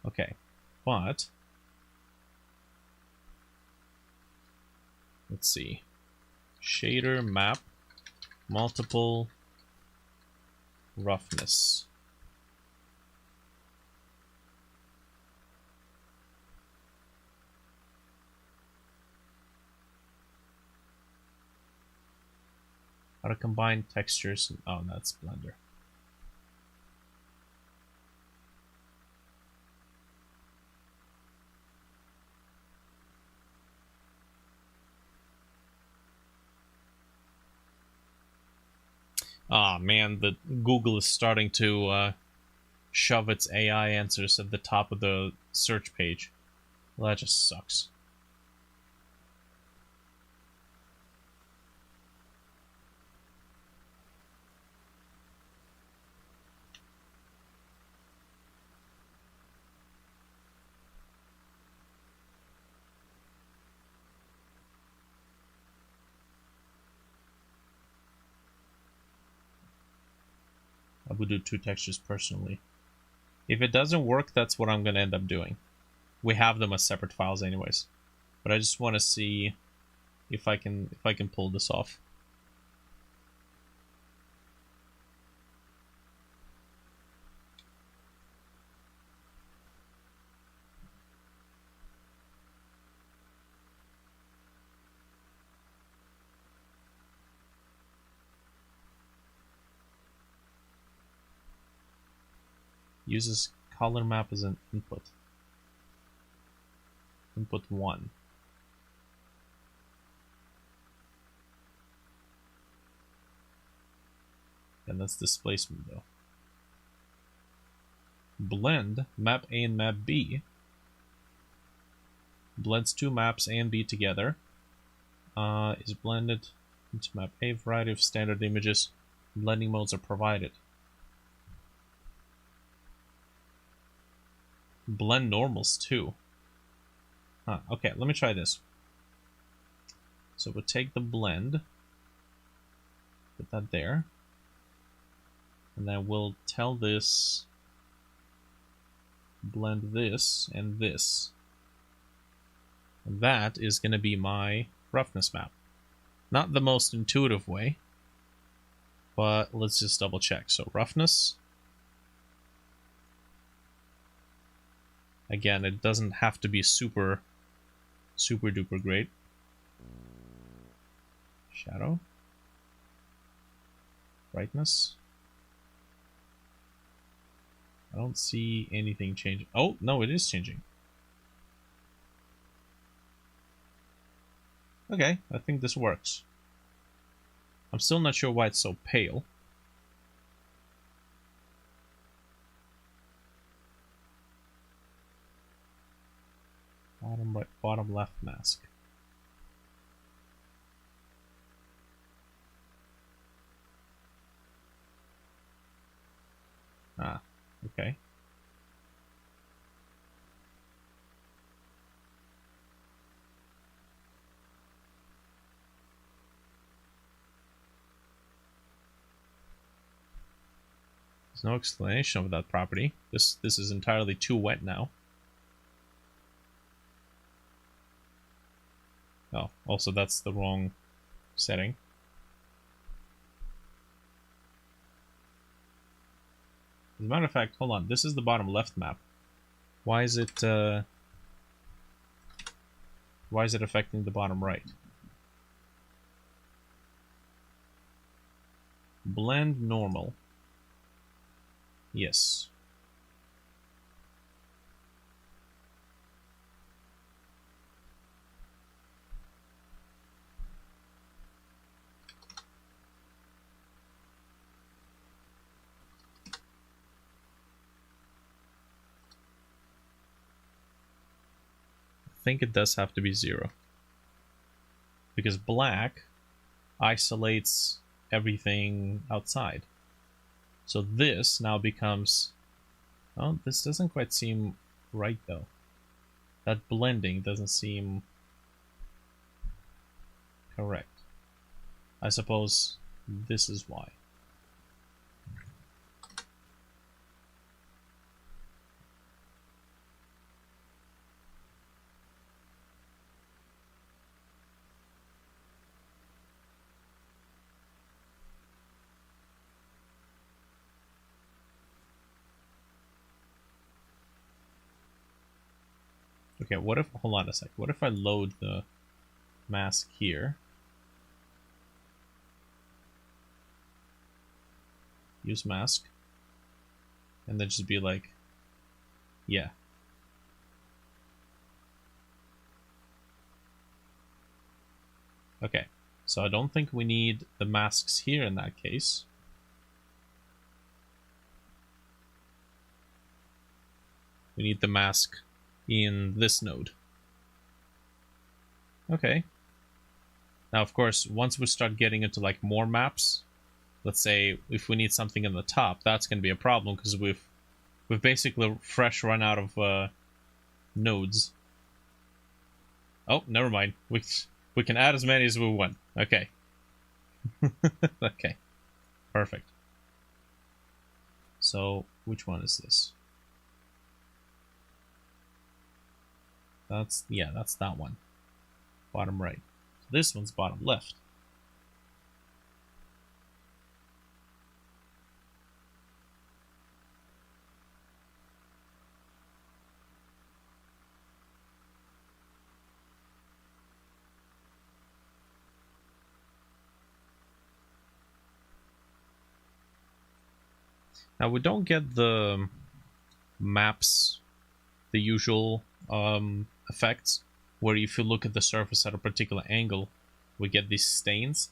Okay, but let's see. Shader map multiple roughness. How to combine textures. Oh, that's Blender. Ah, man, the Google is starting to shove its AI answers at the top of the search page. Well, that just sucks. I would do 2 textures personally. If it doesn't work, that's what I'm going to end up doing. We have them as separate files anyways. But I just want to see if I can pull this off. Uses color map as an input. Input 1. And that's displacement though. Blend map A and map B. Blends two maps A and B together. Is blended into map A. Variety of standard images. Blending modes are provided. Blend normals too. Huh, okay, let me try this. So we'll take the blend, put that there, and then we'll tell this blend this and this. And that is going to be my roughness map. Not the most intuitive way, but let's just double check. So roughness. Again, it doesn't have to be super duper great. Shadow. Brightness. I don't see anything changing. Oh, no, it is changing. Okay, I think this works. I'm still not sure why it's so pale. Bottom right, bottom left mask. Ah, okay. There's no explanation of that property. This is entirely too wet now. Oh, also that's the wrong setting. As a matter of fact, hold on. This is the bottom left map. Why is it affecting the bottom right? Blend normal. Yes. I think it does have to be 0. Because black isolates everything outside. So this now becomes... Oh, this doesn't quite seem right though. That blending doesn't seem correct. I suppose this is why. Okay, what if, hold on a sec, what if I load the mask here? Use mask. And then just be like, yeah. Okay, so I don't think we need the masks here in that case. We need the mask in this node. Okay. Now, of course, once we start getting into like more maps, let's say if we need something in the top, that's going to be a problem because we've basically fresh run out of nodes. Oh, never mind. We can add as many as we want. Okay. Okay. Perfect. So, which one is this? That's that one. Bottom right. This one's bottom left. Now we don't get the maps the usual effects, where if you look at the surface at a particular angle, we get these stains.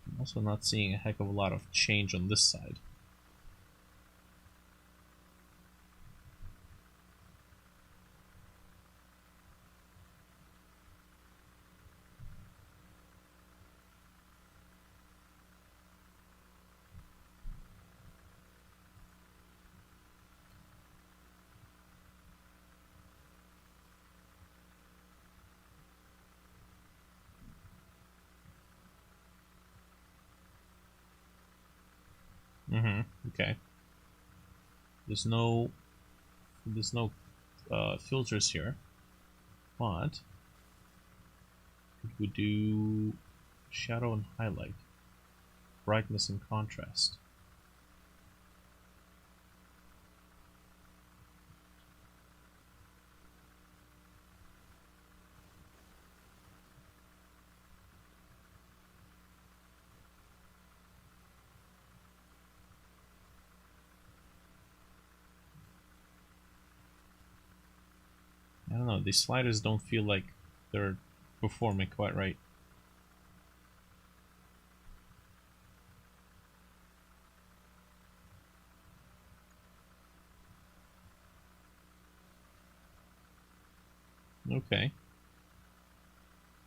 I'm also not seeing a heck of a lot of change on this side. Okay. There's no filters here, but could we do shadow and highlight, brightness and contrast? I don't know, these sliders don't feel like they're performing quite right. Okay.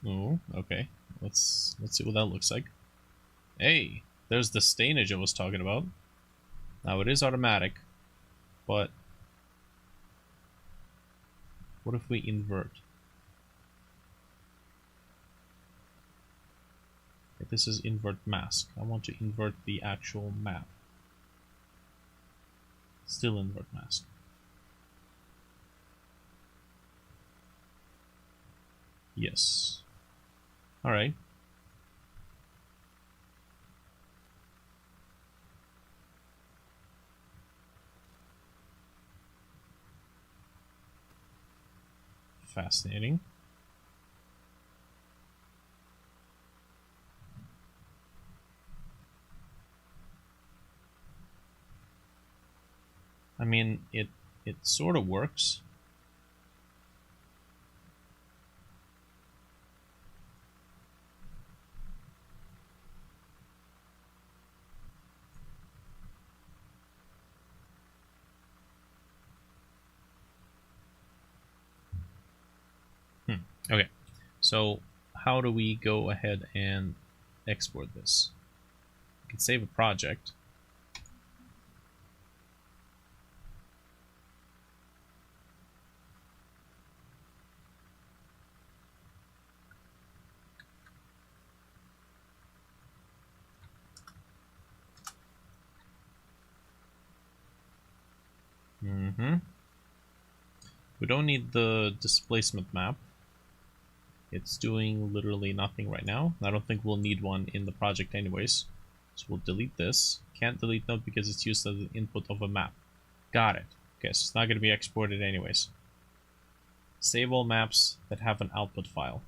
Oh, okay. Let's see what that looks like. Hey, there's the stainage I was talking about. Now it is automatic, but what if we invert? Okay, this is invert mask. I want to invert the actual map. Still invert mask. Yes. Alright. Fascinating. I mean, it sort of works. Okay, so how do we go ahead and export this? We can save a project. We don't need the displacement map. It's doing literally nothing right now. I don't think we'll need one in the project anyways. So we'll delete this. Can't delete node because it's used as the input of a map. Got it. Okay, so it's not going to be exported anyways. Save all maps that have an output file.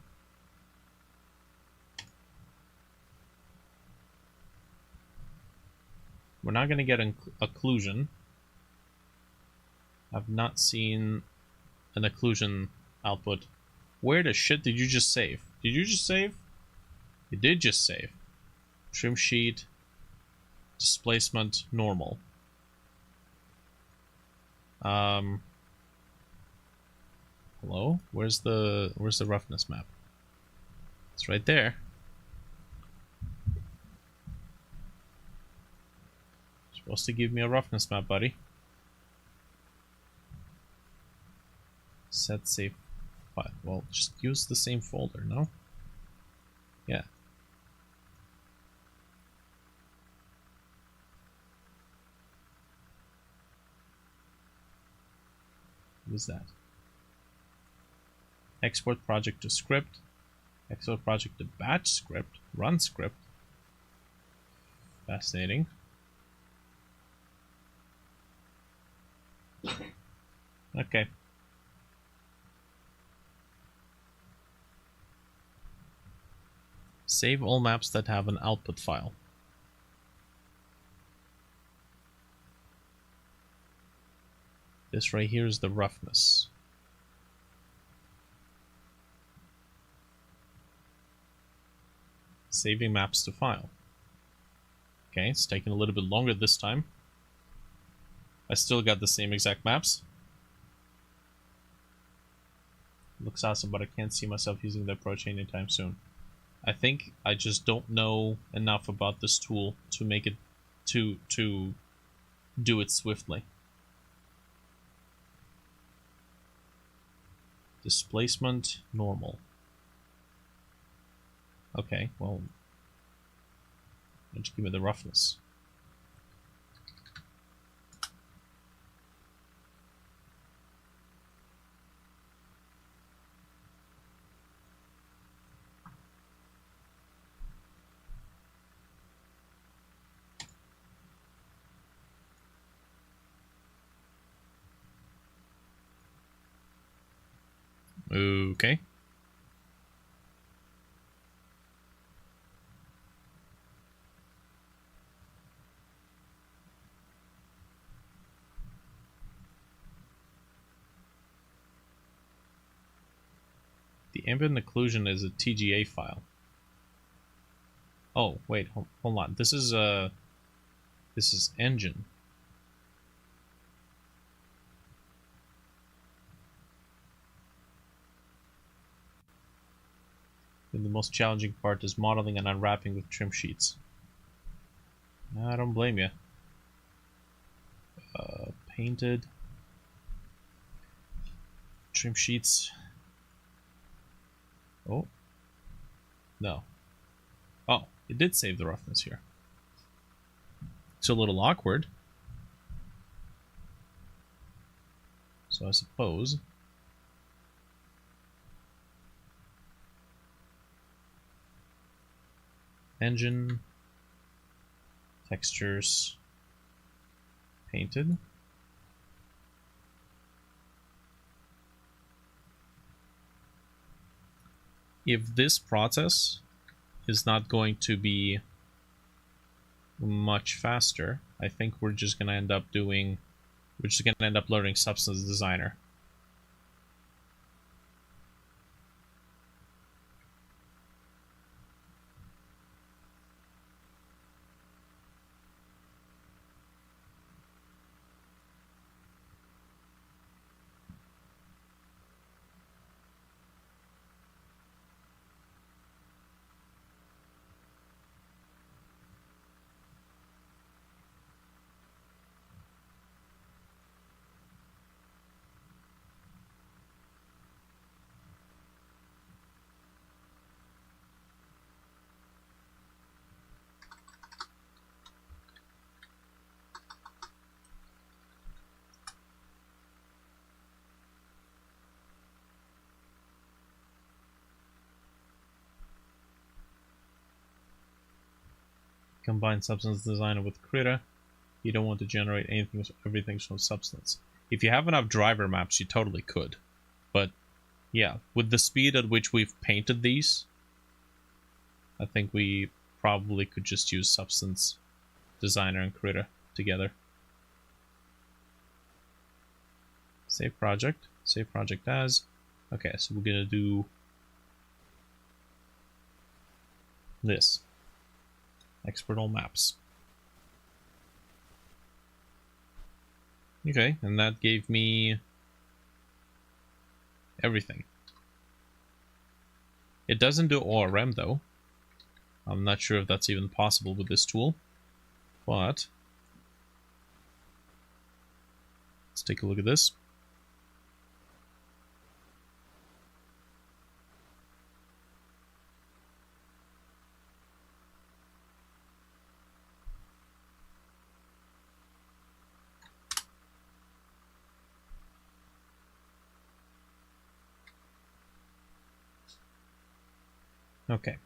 We're not going to get an occlusion. I've not seen an occlusion output. Where the shit did you just save? Did you just save? You did just save. Trim sheet, displacement, normal. Hello? Where's the roughness map? It's right there. You're supposed to give me a roughness map, buddy. Set save file. Well, just use the same folder, no? Yeah. What is that? Export project to script. Export project to batch script, run script. Fascinating. Okay. Save all maps that have an output file. This right here is the roughness. Saving maps to file. Okay, it's taking a little bit longer this time. I still got the same exact maps. Looks awesome, but I can't see myself using the approach anytime soon. I think I just don't know enough about this tool to make it to do it swiftly. Displacement normal. Okay, well, just give me the roughness. Okay. The ambient occlusion is a TGA file. Oh, wait, hold on. This is engine. And the most challenging part is modeling and unwrapping with trim sheets. I don't blame you. Painted. Trim sheets. Oh. No. Oh, it did save the roughness here. It's a little awkward. So I suppose... Engine, textures, painted. If this process is not going to be much faster, I think we're just gonna end up learning Substance Designer. Combine Substance Designer with Krita. You don't want to generate everything from Substance. If you have enough driver maps, you totally could. But yeah, with the speed at which we've painted these, I think we probably could just use Substance Designer and Krita together. Save project. Save project as. Okay, so we're gonna do this. Export all maps. Okay, and that gave me everything. It doesn't do ORM though. I'm not sure if that's even possible with this tool, but let's take a look at this. Okay.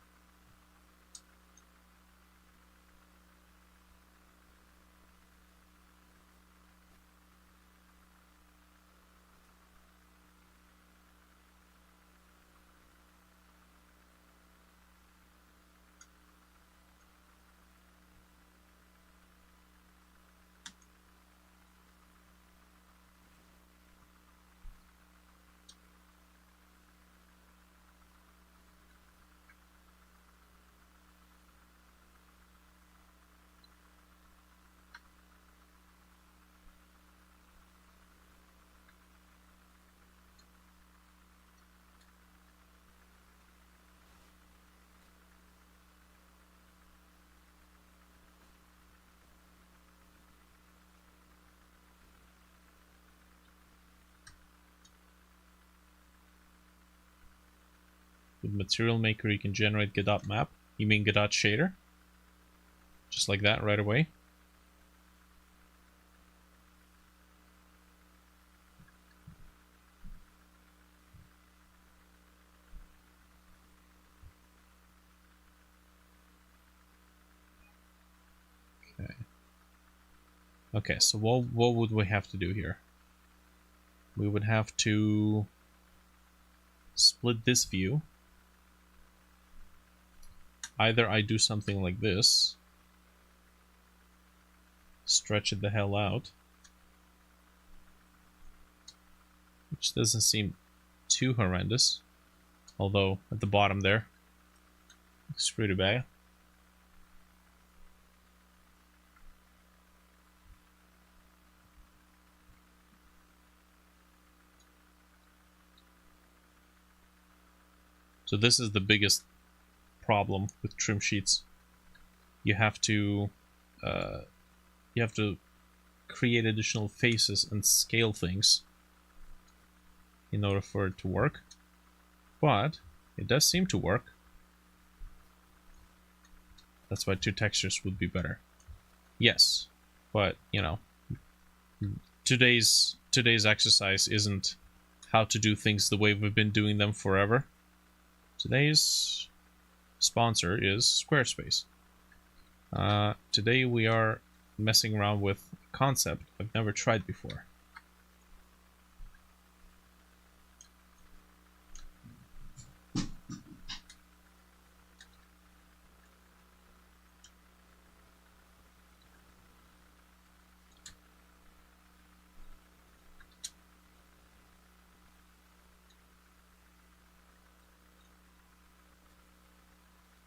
With Material Maker, you can generate Godot map. You mean Godot shader? Just like that, right away. Okay. Okay, so what would we have to do here? We would have to split this view. Either I do something like this, stretch it the hell out, which doesn't seem too horrendous, although at the bottom there, it's pretty bad. So this is the biggest problem with trim sheets. You have to create additional faces and scale things in order for it to work. But it does seem to work. That's why 2 textures would be better. Yes, but you know, today's exercise isn't how to do things the way we've been doing them forever. Today's sponsor is Squarespace. Today we are messing around with a concept I've never tried before.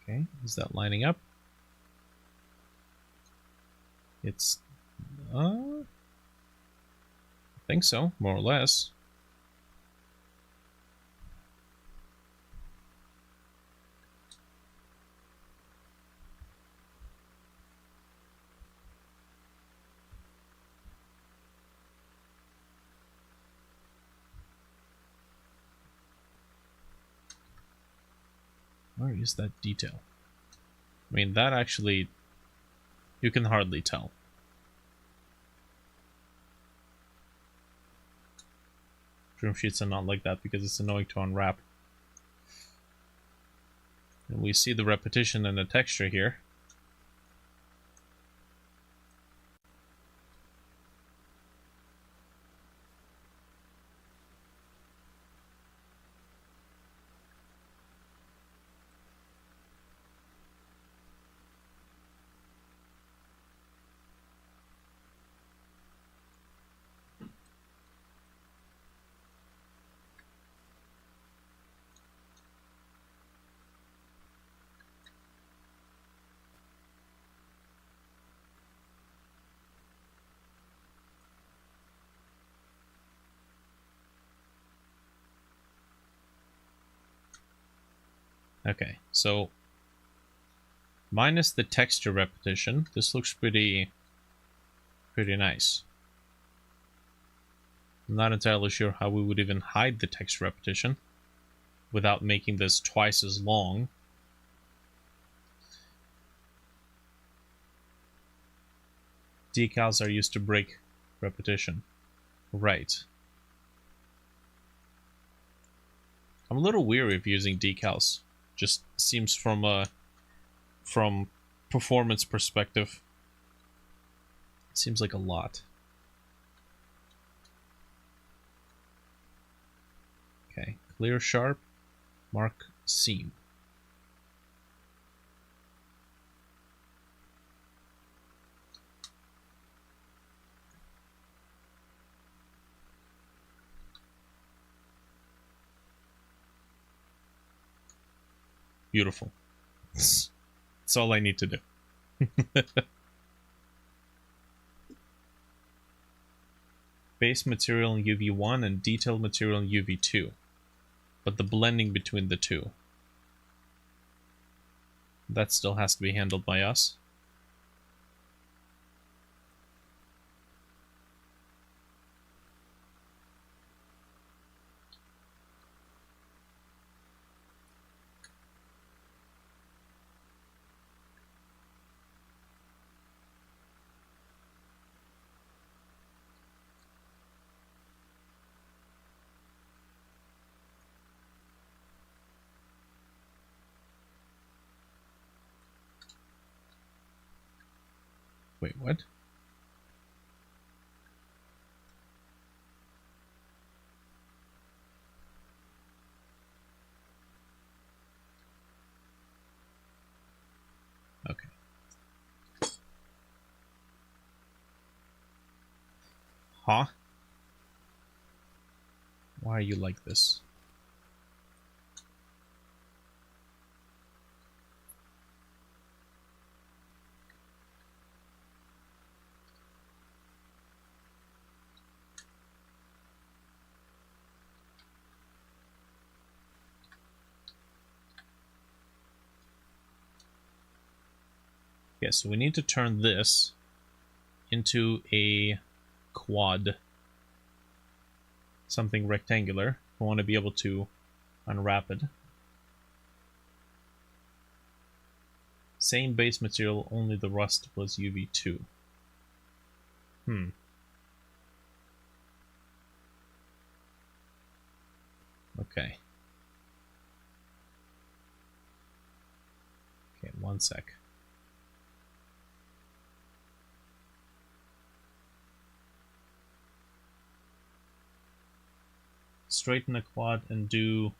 Okay, is that lining up? It's, I think so, more or less. Where is that detail? I mean, that actually, you can hardly tell. Trim sheets are not like that because it's annoying to unwrap. And we see the repetition in the texture here. Okay, so minus the texture repetition, this looks pretty nice. I'm not entirely sure how we would even hide the text repetition without making this twice as long. Decals are used to break repetition. Right. I'm a little weary of using decals Just seems from performance perspective, it seems like a lot. Okay, clear sharp, mark seam. Beautiful. That's all I need to do. Base material in UV1 and detailed material in UV2. But the blending between the two, that still has to be handled by us. Wait, what? Okay. Huh? Why are you like this? Yeah, so we need to turn this into a quad. Something rectangular. I want to be able to unwrap it. Same base material, only the rust was UV2. Okay. Okay, one sec. Straighten the quad and do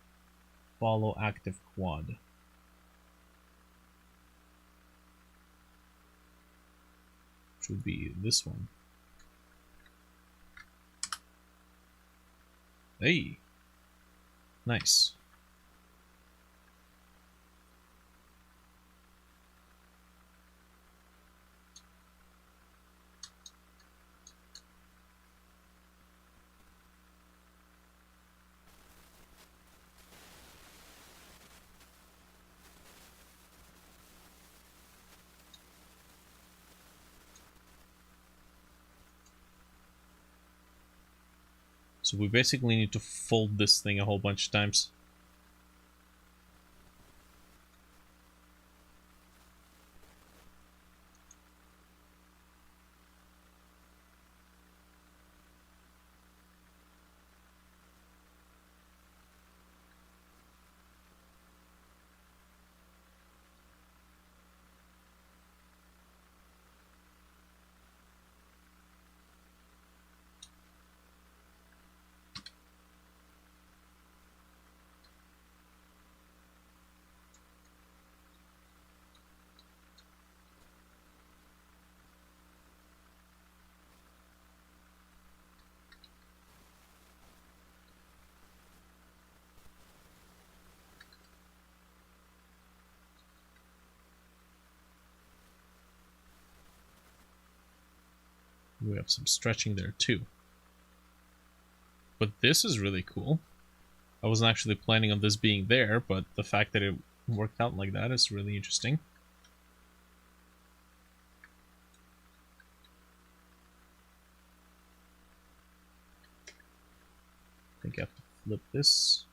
follow active quad. Which would be this one. Hey! Nice. So we basically need to fold this thing a whole bunch of times. We have some stretching there too. But this is really cool. I wasn't actually planning on this being there, but the fact that it worked out like that is really interesting. I think I have to flip this.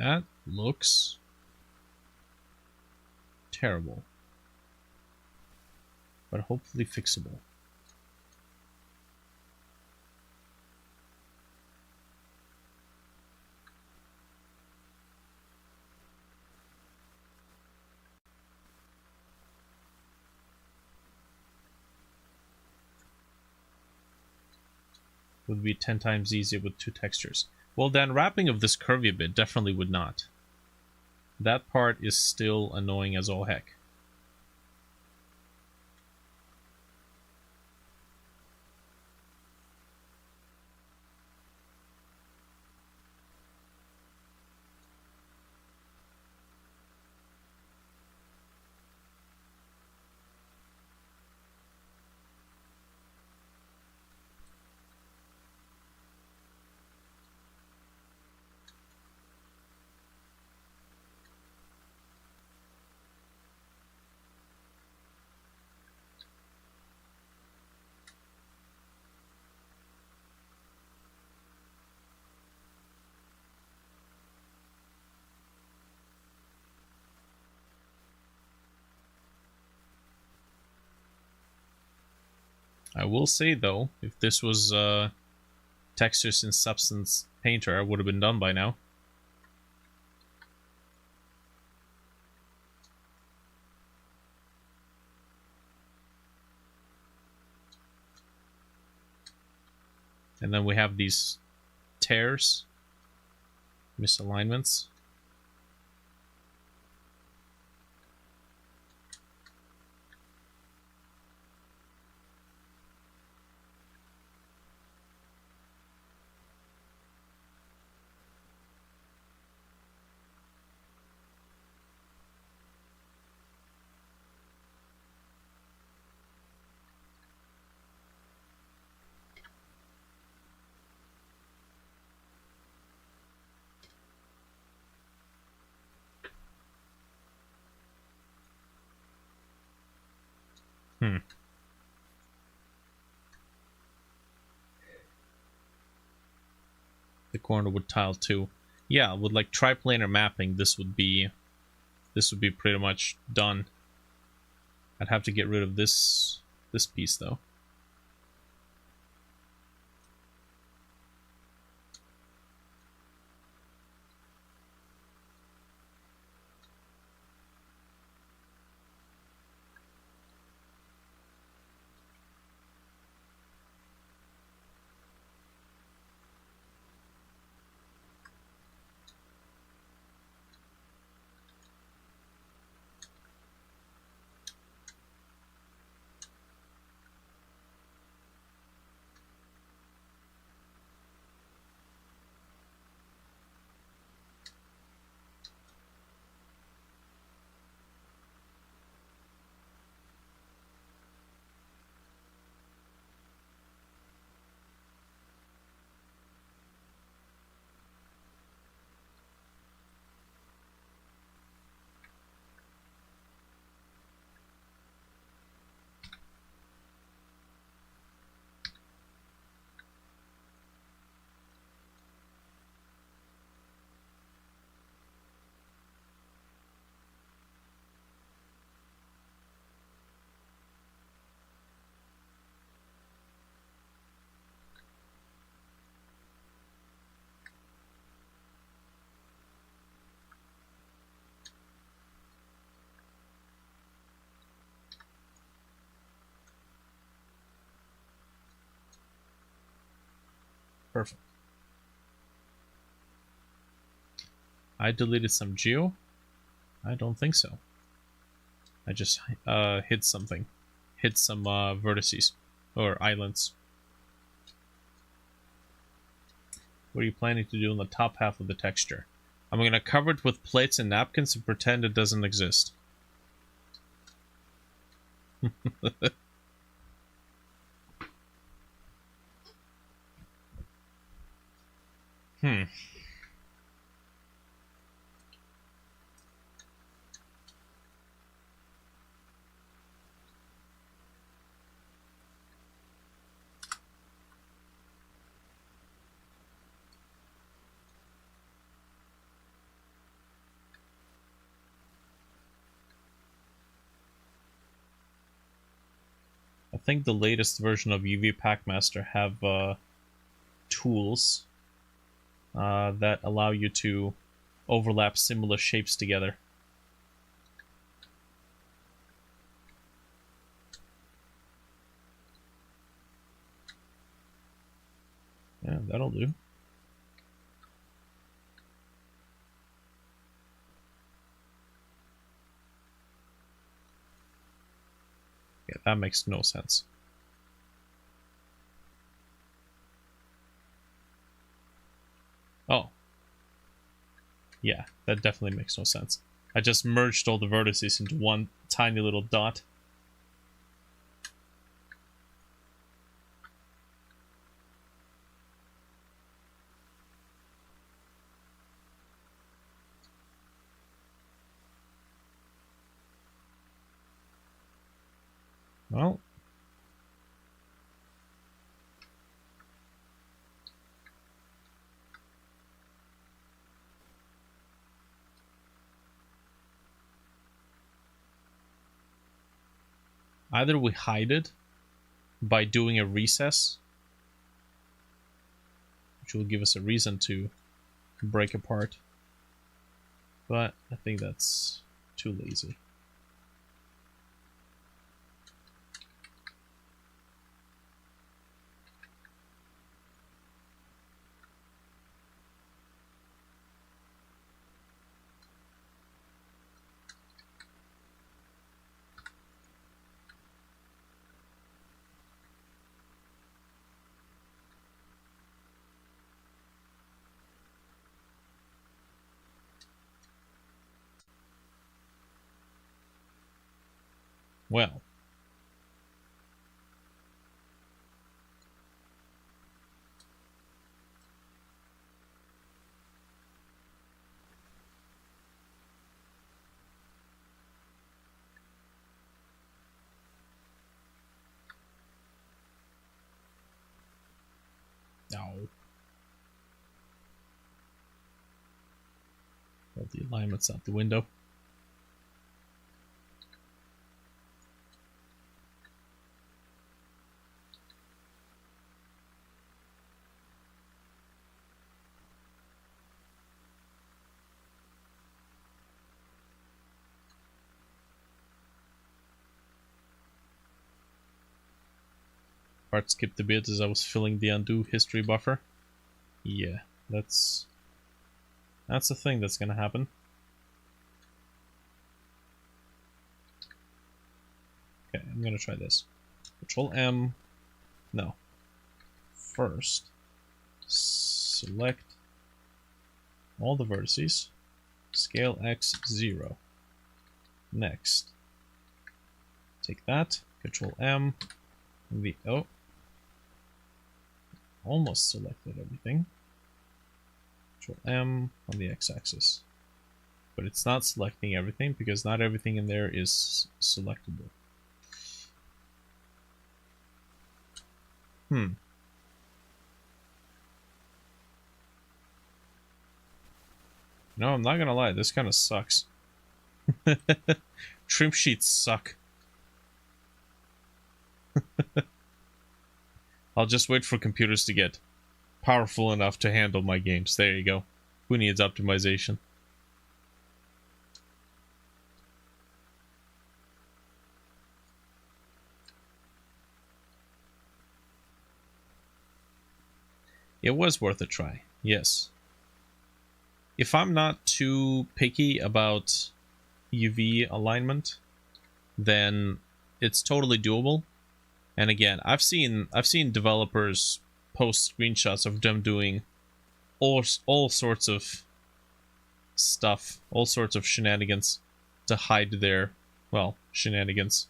That looks terrible, but hopefully fixable. Would be 10 times easier with 2 textures. Well, then wrapping of this curvy bit definitely would not. That part is still annoying as all heck. I will say though, if this was Textures in Substance Painter, it would have been done by now. And then we have these tears, misalignments. The corner would tile too. Yeah, with like triplanar mapping, this would be pretty much done. I'd have to get rid of this piece though. Perfect. I deleted some geo? I don't think so. I just hit something. Hit some vertices or islands. What are you planning to do in the top half of the texture? I'm going to cover it with plates and napkins and pretend it doesn't exist. think the latest version of UV Packmaster have tools that allow you to overlap similar shapes together. Yeah, that'll do. Yeah, that makes no sense. Oh. Yeah, that definitely makes no sense. I just merged all the vertices into one tiny little dot. Well, either we hide it by doing a recess, which will give us a reason to break apart, but I think that's too lazy. Well, no. Well, the alignment's out the window. Part skipped a bit as I was filling the undo history buffer. Yeah, that's a thing that's gonna happen. Okay, I'm gonna try this. Control M. No. First, select all the vertices. Scale X 0. Next, take that. Control M. Oh. Almost selected everything. Control M on the x-axis. But it's not selecting everything because not everything in there is selectable. No, I'm not gonna lie, this kind of sucks. Trim sheets suck. I'll just wait for computers to get powerful enough to handle my games. There you go. Who needs optimization? It was worth a try, yes. If I'm not too picky about UV alignment, then it's totally doable. And again, I've seen developers post screenshots of them doing all sorts of stuff, all sorts of shenanigans to hide their, well, shenanigans.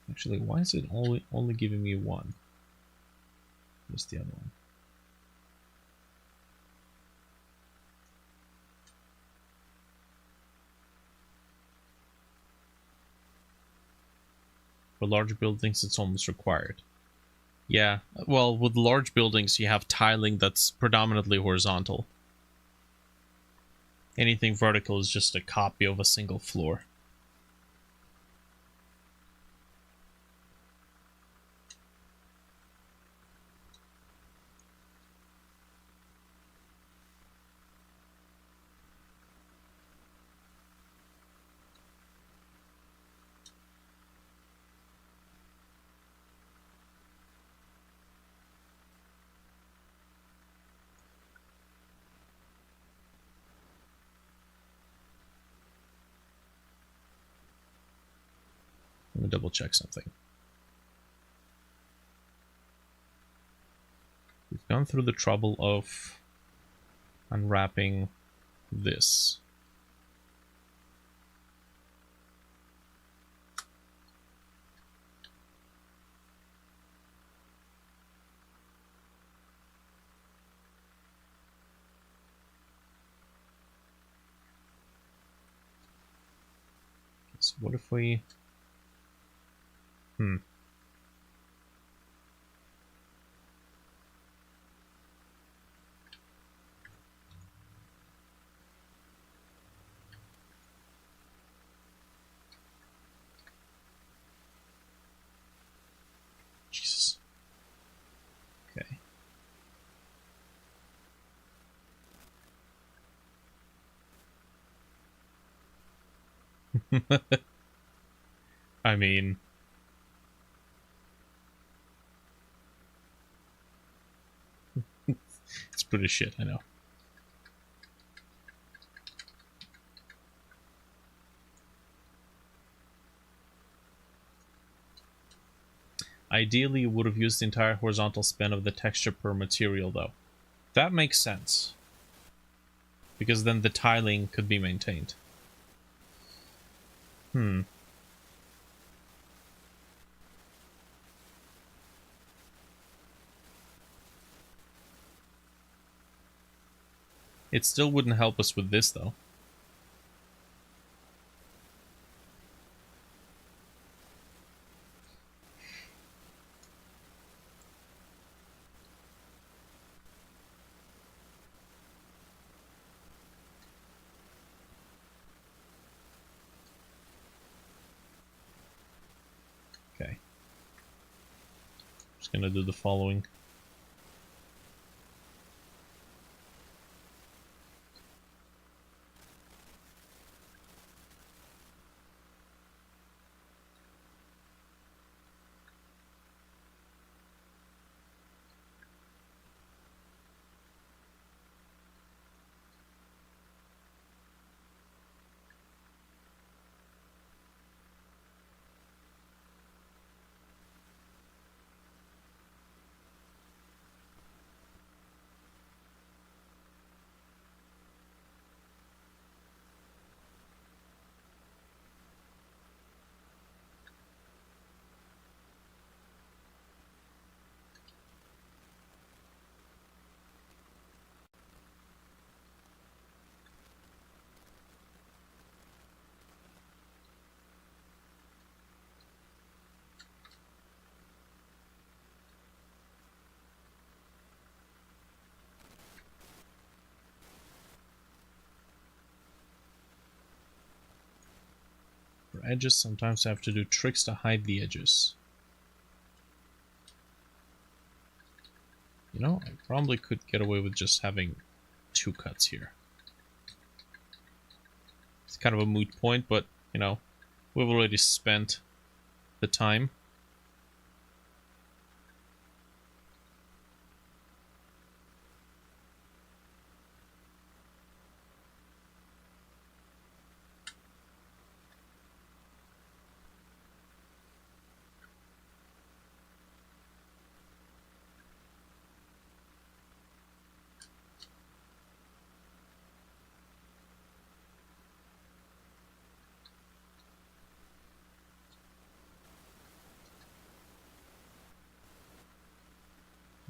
Actually, why is it only giving me one? Where's the other one? For large buildings, it's almost required. Yeah, well, with large buildings, you have tiling that's predominantly horizontal. Anything vertical is just a copy of a single floor. Let me double check something. We've gone through the trouble of unwrapping this. So what if we... Jesus. Okay. I mean... it's pretty shit, I know. Ideally, you would have used the entire horizontal span of the texture per material, though. That makes sense. Because then the tiling could be maintained. It still wouldn't help us with this, though. Okay. Just gonna do the following. For edges, sometimes I have to do tricks to hide the edges. You know, I probably could get away with just having 2 cuts here. It's kind of a moot point, but, you know, we've already spent the time.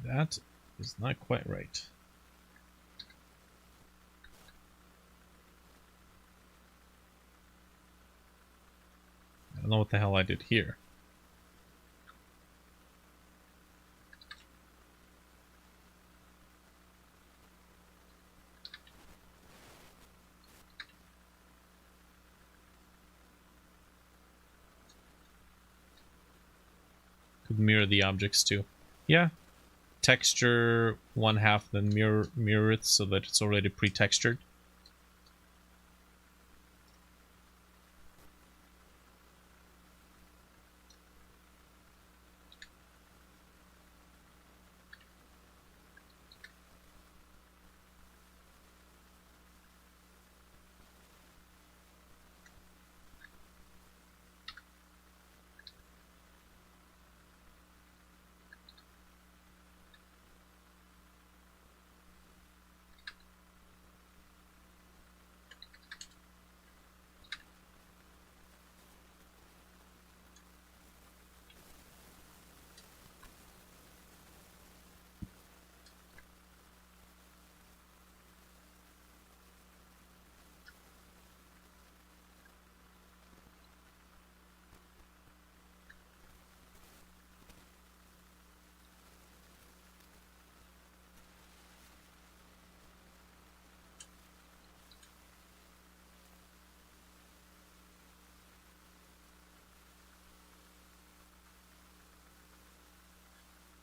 That is not quite right. I don't know what the hell I did here. mirror the objects too. Yeah. Texture 1/2, then mirror it so that it's already pre-textured.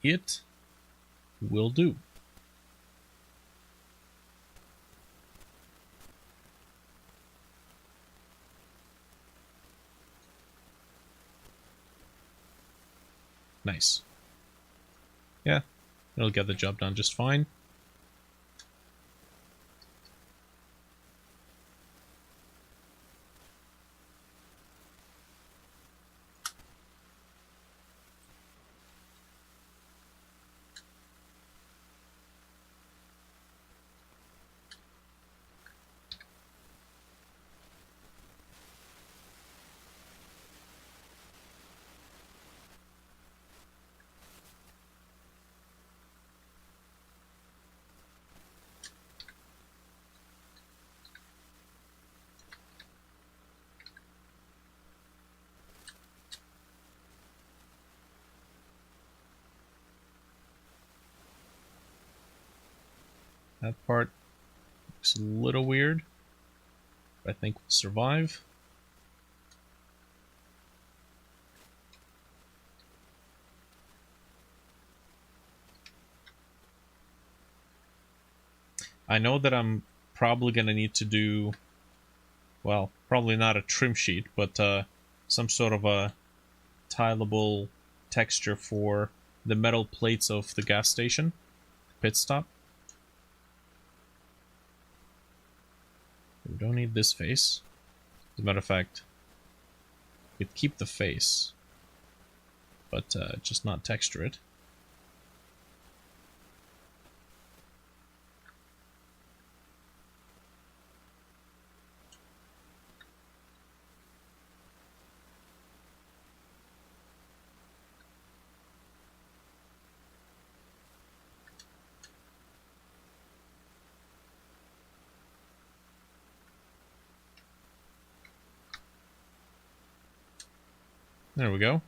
It will do. Nice. Yeah, it'll get the job done just fine. That part looks a little weird, but I think we'll survive. I know that I'm probably going to need to do, well, probably not a trim sheet, but some sort of a tileable texture for the metal plates of the gas station, pit stop. We don't need this face. As a matter of fact, we'd keep the face, but just not texture it. There we go.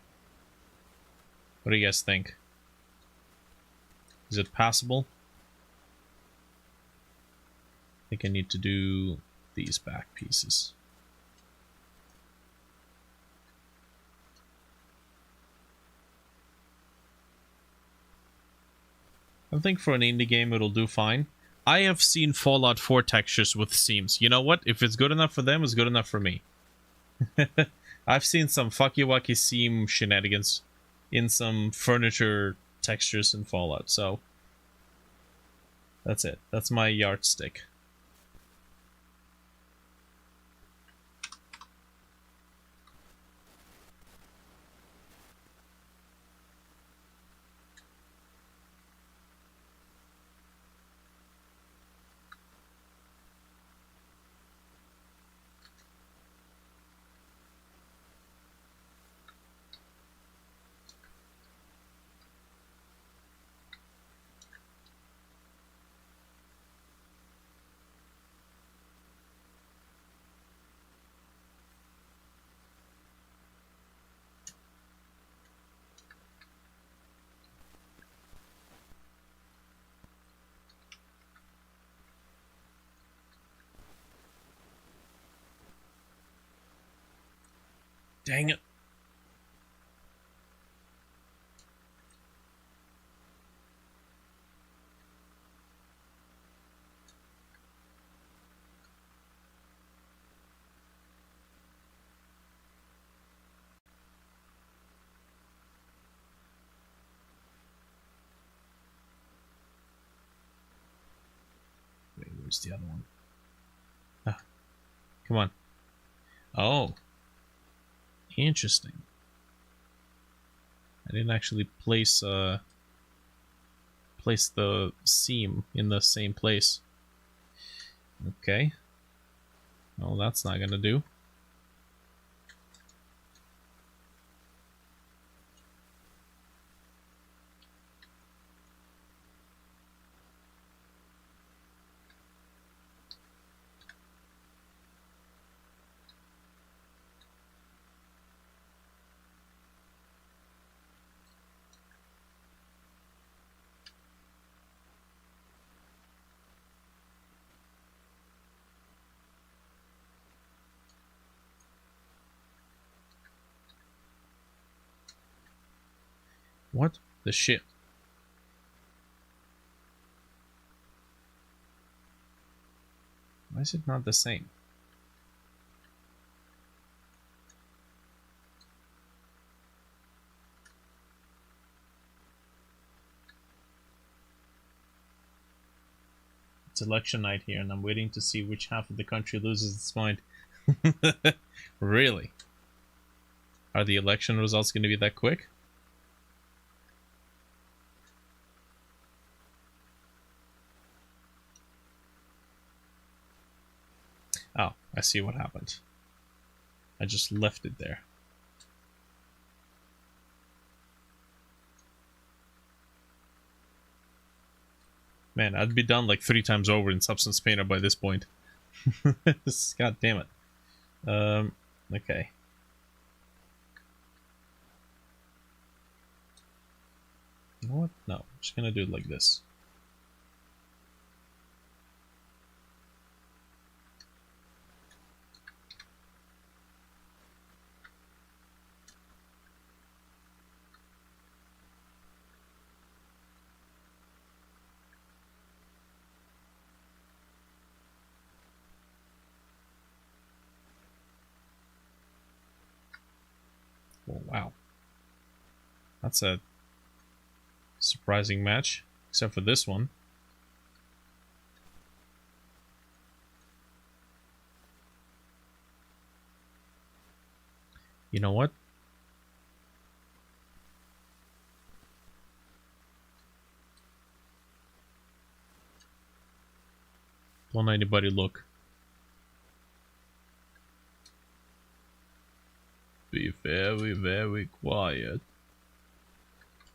What do you guys think? Is it passable? I think I need to do these back pieces. I think for an indie game it'll do fine. I have seen Fallout 4 textures with seams. You know what? If it's good enough for them, it's good enough for me. I've seen some fucky-wucky seam shenanigans in some furniture textures in Fallout, so that's it. That's my yardstick. Dang it. Where's the other one? Ah, come on. Oh. Interesting. I didn't actually place the seam in the same place. Okay. Well, that's not gonna do. What the shit? Why is it not the same? It's election night here, and I'm waiting to see which half of the country loses its mind. Really? Are the election results going to be that quick? Oh, I see what happened. I just left it there. Man, I'd be done like 3 times over in Substance Painter by this point. God damn it. Okay. You know what? No, I'm just gonna do it like this. Oh, wow. That's a surprising match, except for this one. You know what? Don't anybody look. Be very, very quiet.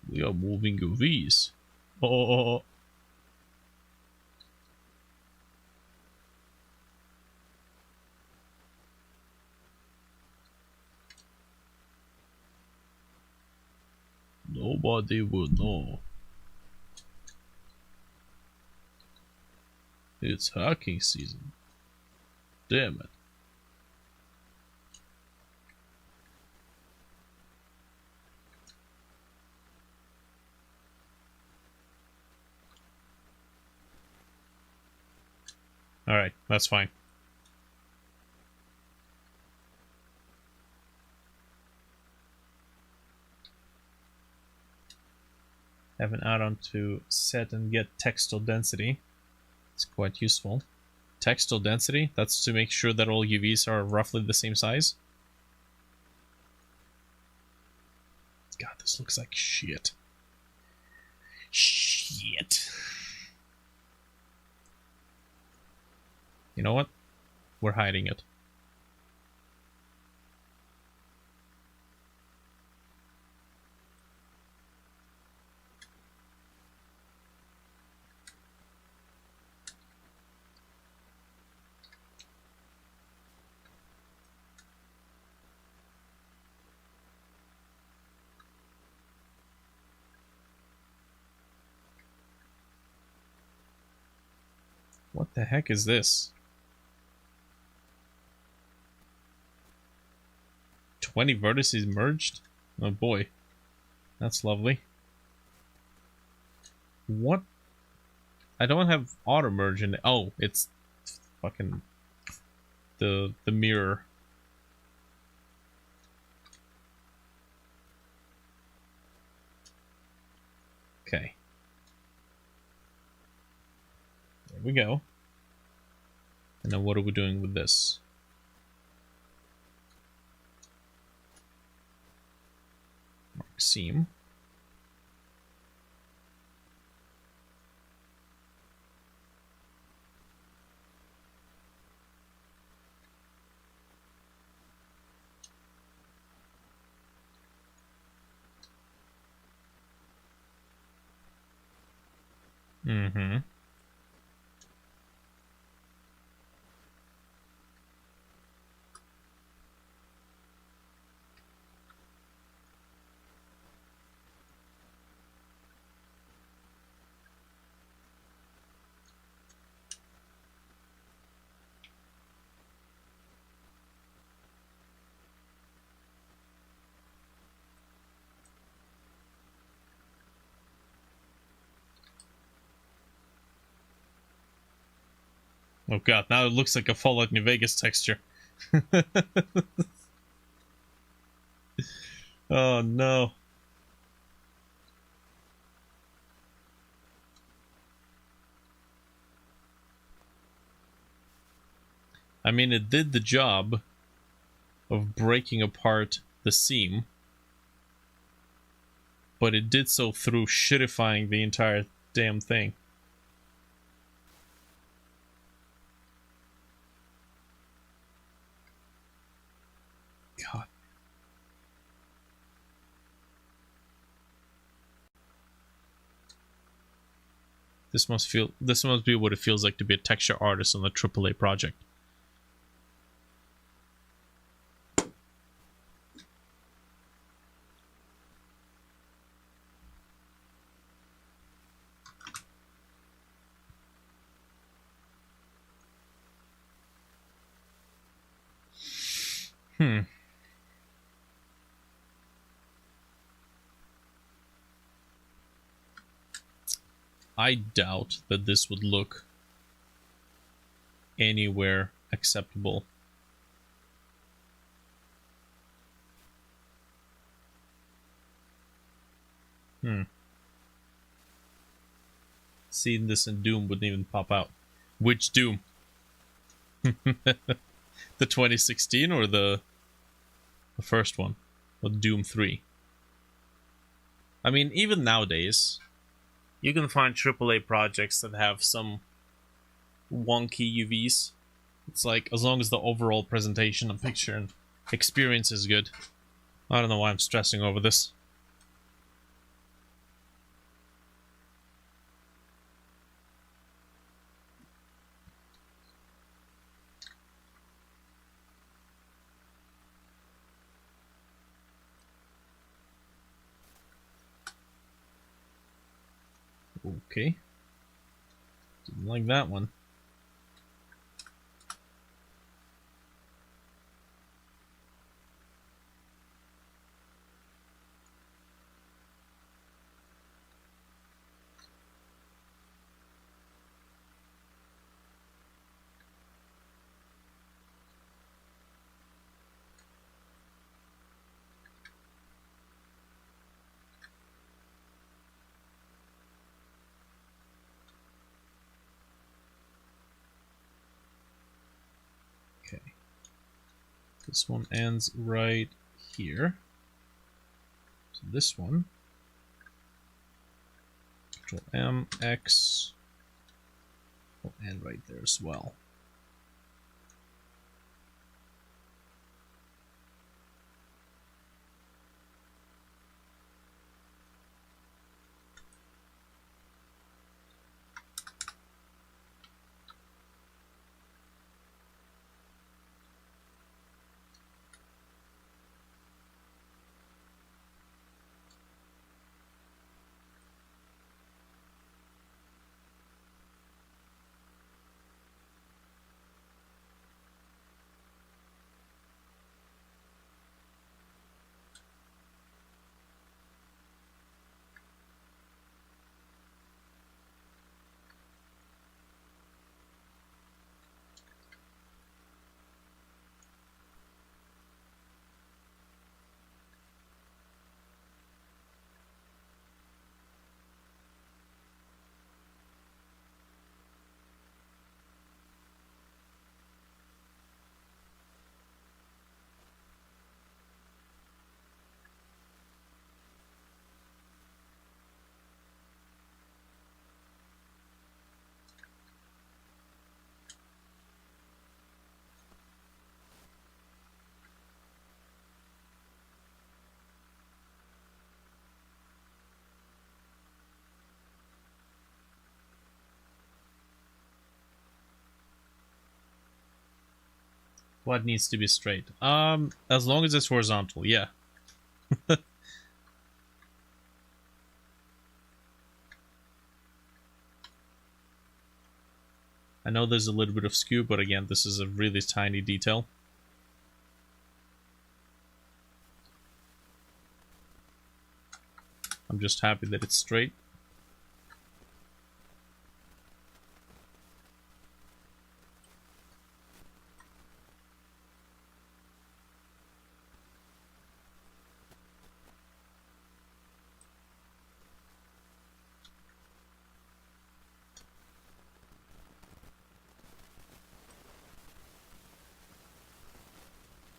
We are moving UVs. Oh. Nobody will know. It's hacking season. Damn it. Alright, that's fine. Have an add-on to set and get textile density. It's quite useful. Textile density, that's to make sure that all UVs are roughly the same size. God, this looks like shit. Shit. You know what? We're hiding it. What the heck is this? 20 vertices merged? Oh boy. That's lovely. What? I don't have auto merge in it. Oh, it's fucking the mirror. Okay. There we go. And then what are we doing with this? Mark seam. Mm-hmm. Oh god, now it looks like a Fallout New Vegas texture. Oh no. I mean, it did the job of breaking apart the seam, but it did so through shitifying the entire damn thing. God. This must be what it feels like to be a texture artist on a AAA project. I doubt that this would look anywhere acceptable. Seeing this in Doom wouldn't even pop out. Which Doom? The 2016 or the first one? Or Doom 3? I mean, even nowadays, you can find AAA projects that have some wonky UVs. It's like, as long as the overall presentation and picture and experience is good. I don't know why I'm stressing over this. Okay. Didn't like that one. Okay. This one ends right here. So this one. Control M, X. Will end right there as well. What needs to be straight? As long as it's horizontal, yeah. I know there's a little bit of skew, but again, this is a really tiny detail. I'm just happy that it's straight.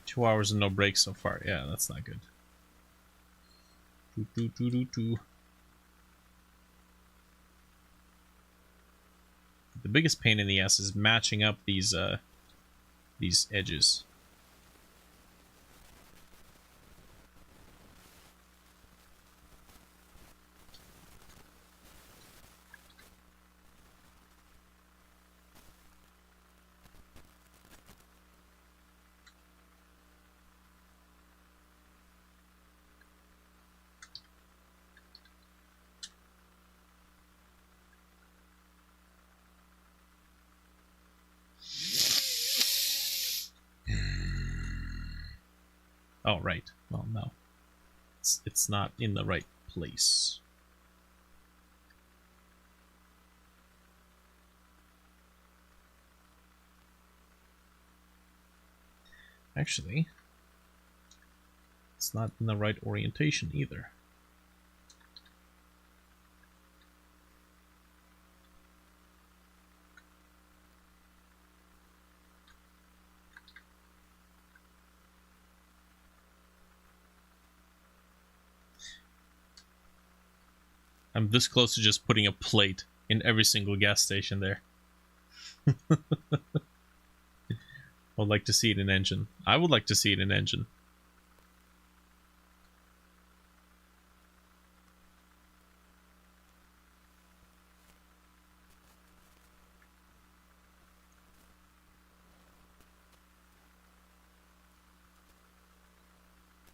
Two hours and no breaks so far. Yeah, that's not good. The biggest pain in the ass is matching up these edges. Oh, right. Well, no. It's not in the right place. Actually, it's not in the right orientation either. I'm this close to just putting a plate in every single gas station there. I'd like to see it in engine. I would like to see it in engine.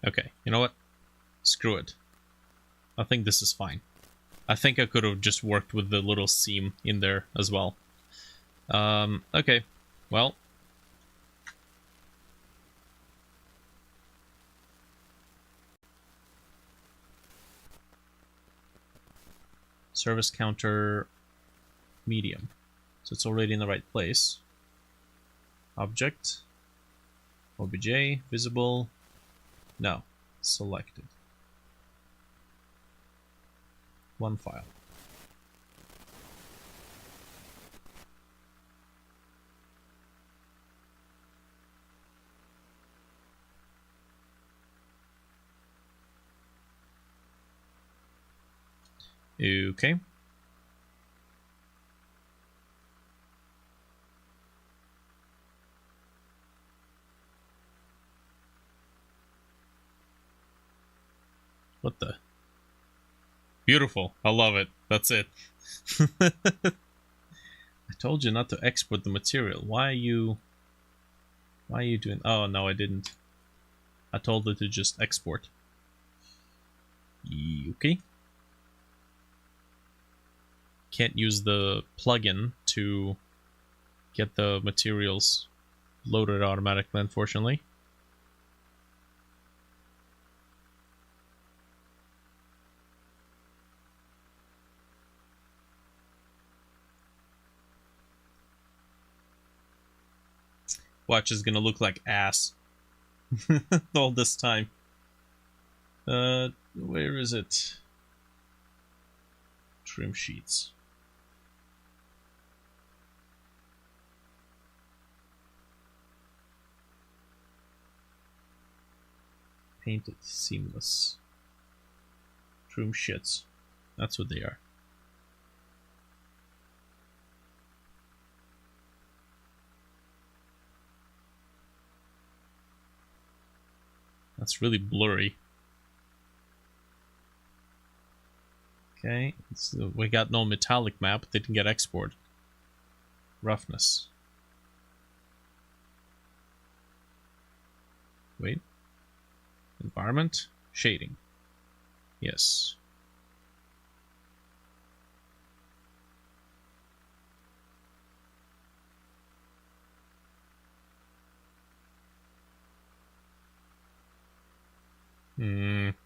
Okay, you know what? Screw it. I think this is fine. I think I could have just worked with the little seam in there as well. Okay, well. Service counter medium. So it's already in the right place. Object. OBJ, visible. No, selected. One file. Okay. What the? Beautiful. I love it. That's it. I told you not to export the material. Why are you doing... Oh, no, I didn't. I told it to just export. Okay. Can't use the plugin to get the materials loaded automatically, unfortunately. Watch is gonna look like ass all this time. Where is it? Trim sheets. Painted seamless. Trim shits. That's what they are. That's really blurry. Okay, so we got no metallic map, didn't get export. Roughness. Wait. Environment. Shading. Yes.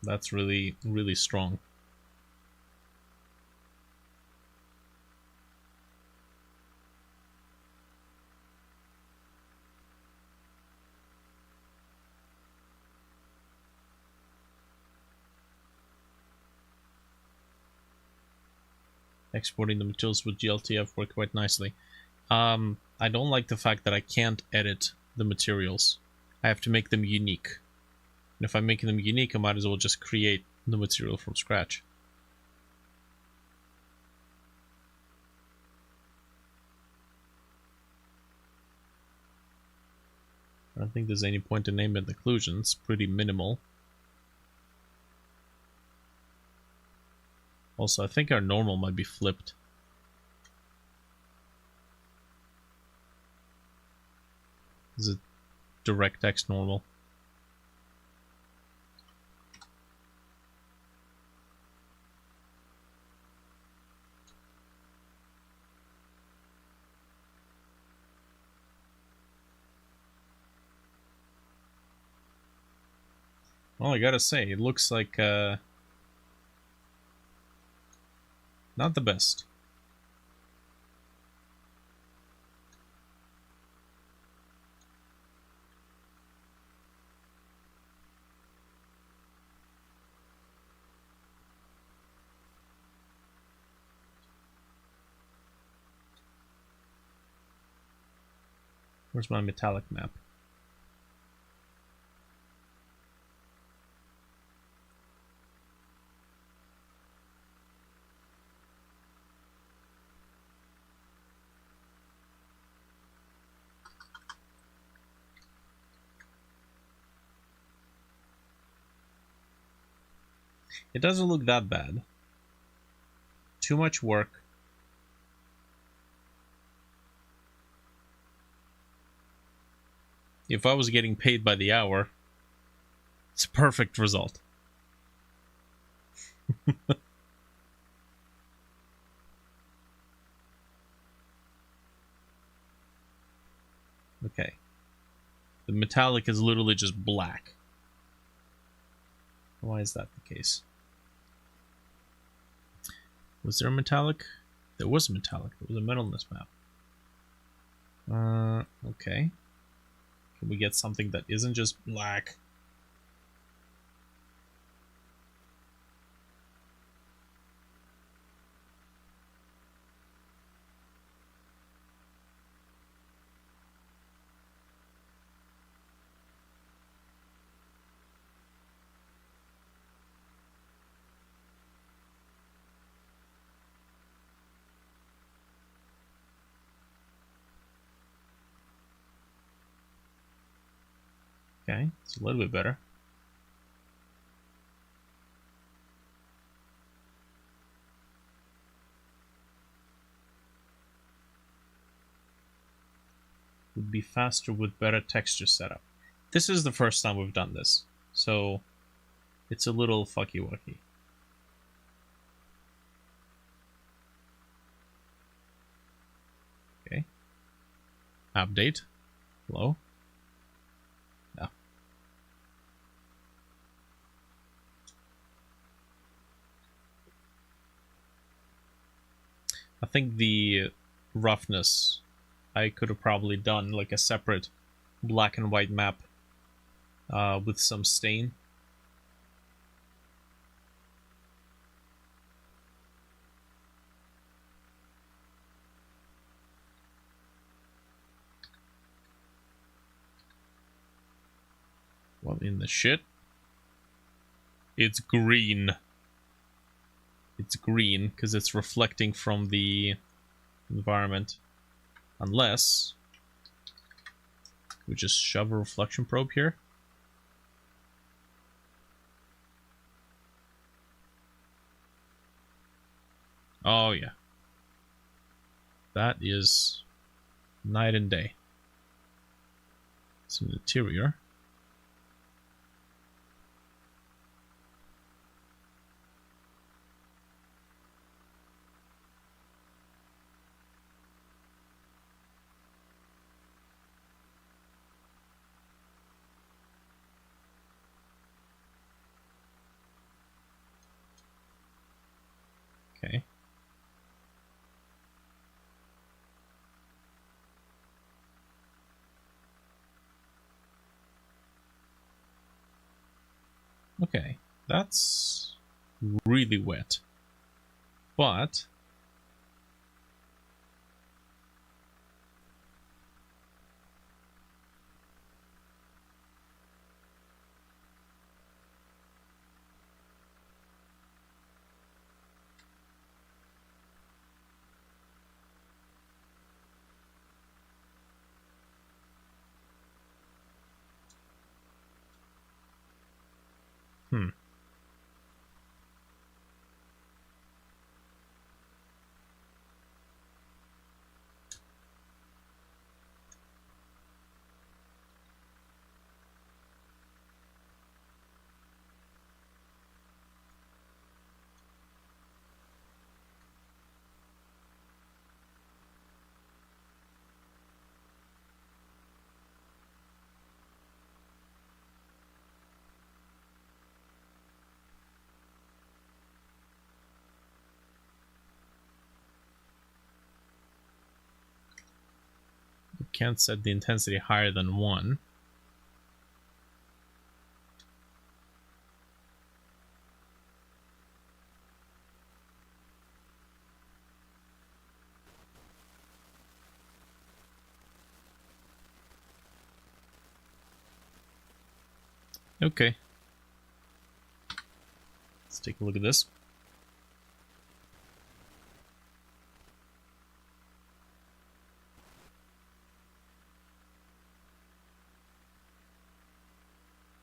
That's really, really strong. Exporting the materials with GLTF work quite nicely. I don't like the fact that I can't edit the materials. I have to make them unique. And if I'm making them unique, I might as well just create the material from scratch. I don't think there's any point in name and inclusion. It's pretty minimal. Also, I think our normal might be flipped. Is it DirectX normal? Well, I gotta say, it looks like not the best. Where's my metallic map? It doesn't look that bad. Too much work. If I was getting paid by the hour, it's a perfect result. Okay. The metallic is literally just black. Why is that the case? Was there a metallic? There was a metallic. There was a metal in this map. Okay. Can we get something that isn't just black? Okay, it's a little bit better. Would be faster with better texture setup. This is the first time we've done this, so it's a little fucky-wucky. Okay. Update. Hello. No. I think the roughness, I could have probably done like a separate black and white map with some stain. What in the shit? It's green. It's green because it's reflecting from the environment. Unless we just shove a reflection probe here. Oh yeah. That is night and day. It's an interior. Okay. Okay, that's really wet. But you can't set the intensity higher than 1. Okay. Let's take a look at this.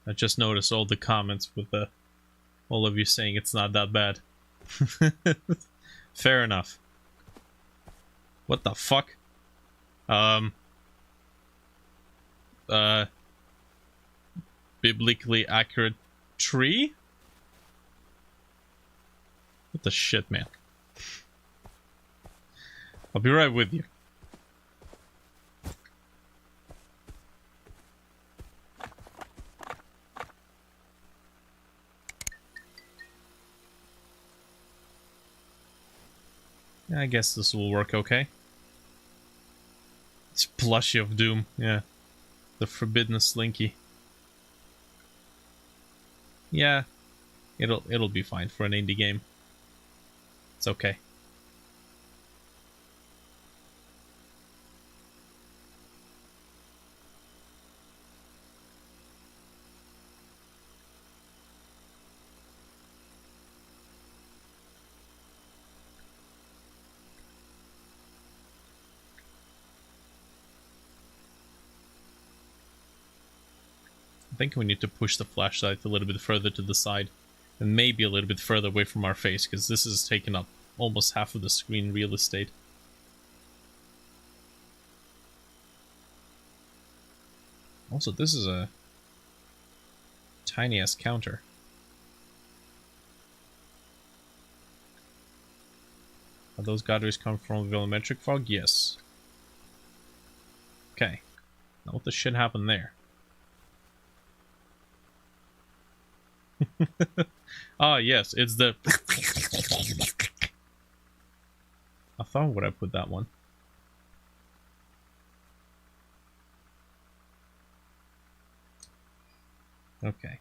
I just noticed all the comments with all of you saying it's not that bad. Fair enough. What the fuck? Biblically accurate tree? What the shit, man? I'll be right with you. I guess this will work okay. It's plushie of doom, yeah. The forbidden slinky. Yeah, it'll be fine for an indie game. It's okay. I think we need to push the flashlight a little bit further to the side and maybe a little bit further away from our face, because this is taking up almost half of the screen real estate. Also, this is a tiny ass counter. Are those gutters come from volumetric fog? Yes. Okay. Now what the shit happened there? Ah, yes, it's the... I thought would I put that one. Okay.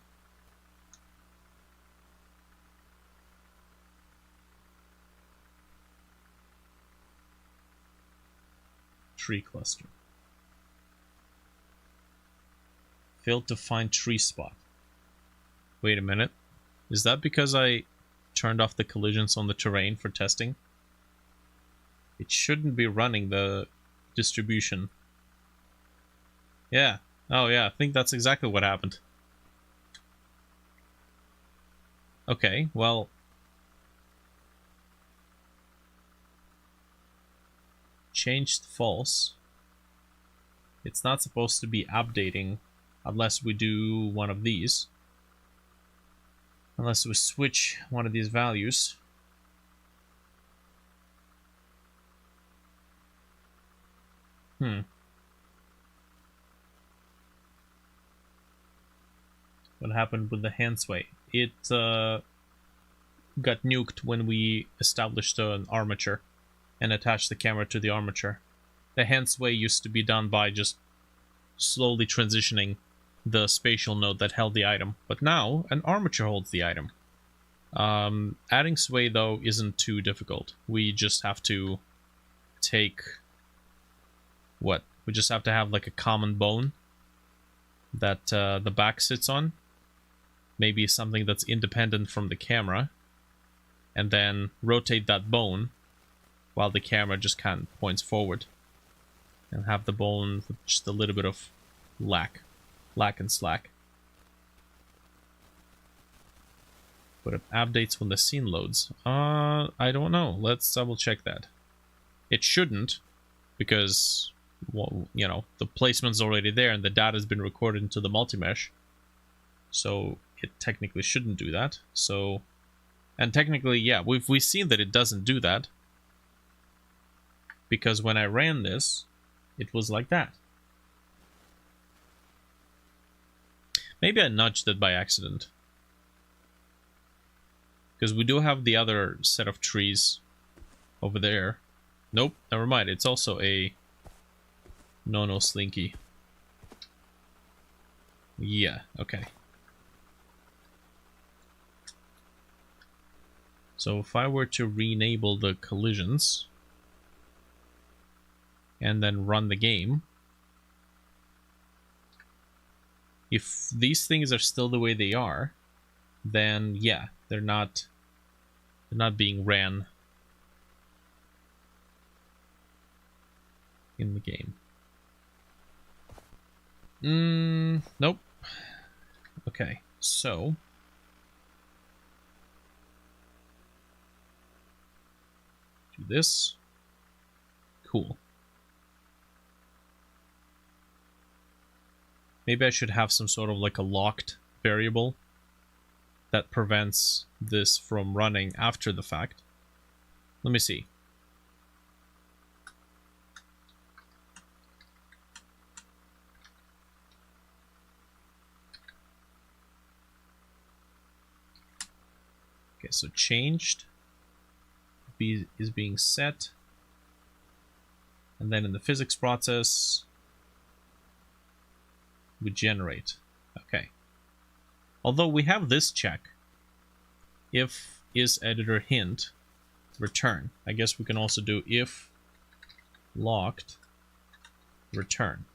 Tree cluster. Failed to find tree spot. Wait a minute. Is that because I turned off the collisions on the terrain for testing? It shouldn't be running the distribution. Yeah. Oh yeah, I think that's exactly what happened. Okay, well... changed false. It's not supposed to be updating unless we do one of these. Unless we switch one of these values. What happened with the hand sway? It got nuked when we established an armature and attached the camera to the armature. The hand sway used to be done by just slowly transitioning the spatial node that held the item, but now an armature holds the item. Adding sway, though, isn't too difficult. We just have to take... what? We just have to have like a common bone that the back sits on. Maybe something that's independent from the camera. And then rotate that bone while the camera just kind of points forward. And have the bone with just a little bit of lack and slack. But it updates when the scene loads. I don't know. Let's double check that. It shouldn't, because, well, you know, the placement's already there and the data's been recorded into the multi-mesh. So it technically shouldn't do that. So, and technically, yeah, we've seen that it doesn't do that. Because when I ran this, it was like that. Maybe I nudged it by accident. Because we do have the other set of trees over there. Nope, never mind. It's also a no slinky. Yeah, okay. So if I were to re-enable the collisions and then run the game, if these things are still the way they are, then yeah, they're not being ran in the game. Nope. Okay, so do this. Cool. Maybe I should have some sort of like a locked variable that prevents this from running after the fact. Let me see. Okay, so changed is being set. And then in the physics process, we generate. Okay. Although we have this check, if is editor hint return. I guess we can also do if locked return.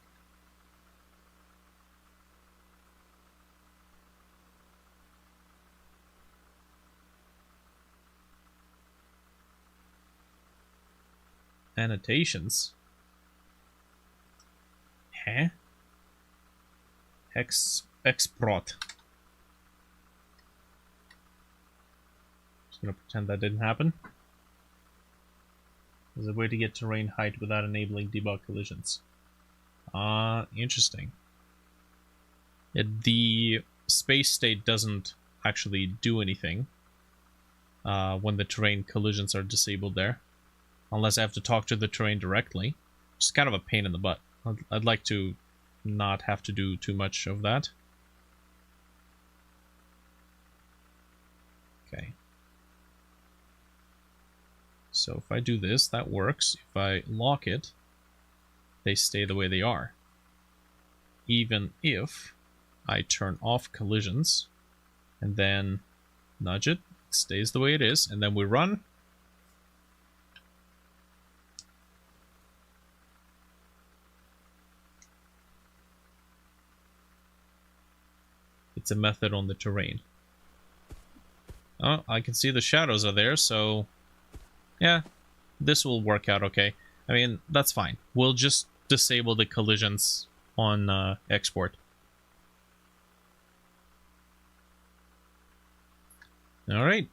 Annotations. Huh? Export. Just gonna pretend that didn't happen. There's a way to get terrain height without enabling debug collisions. Interesting. The space state doesn't actually do anything when the terrain collisions are disabled there, unless I have to talk to the terrain directly. It's kind of a pain in the butt. I'd like to not have to do too much of that. Okay. So if I do this, that works. If I lock it, they stay the way they are. Even if I turn off collisions and then nudge it, it stays the way it is, and then we run. It's a method on the terrain. Oh, I can see the shadows are there, so yeah, this will work out okay. I mean, that's fine. We'll just disable the collisions on export. Alright,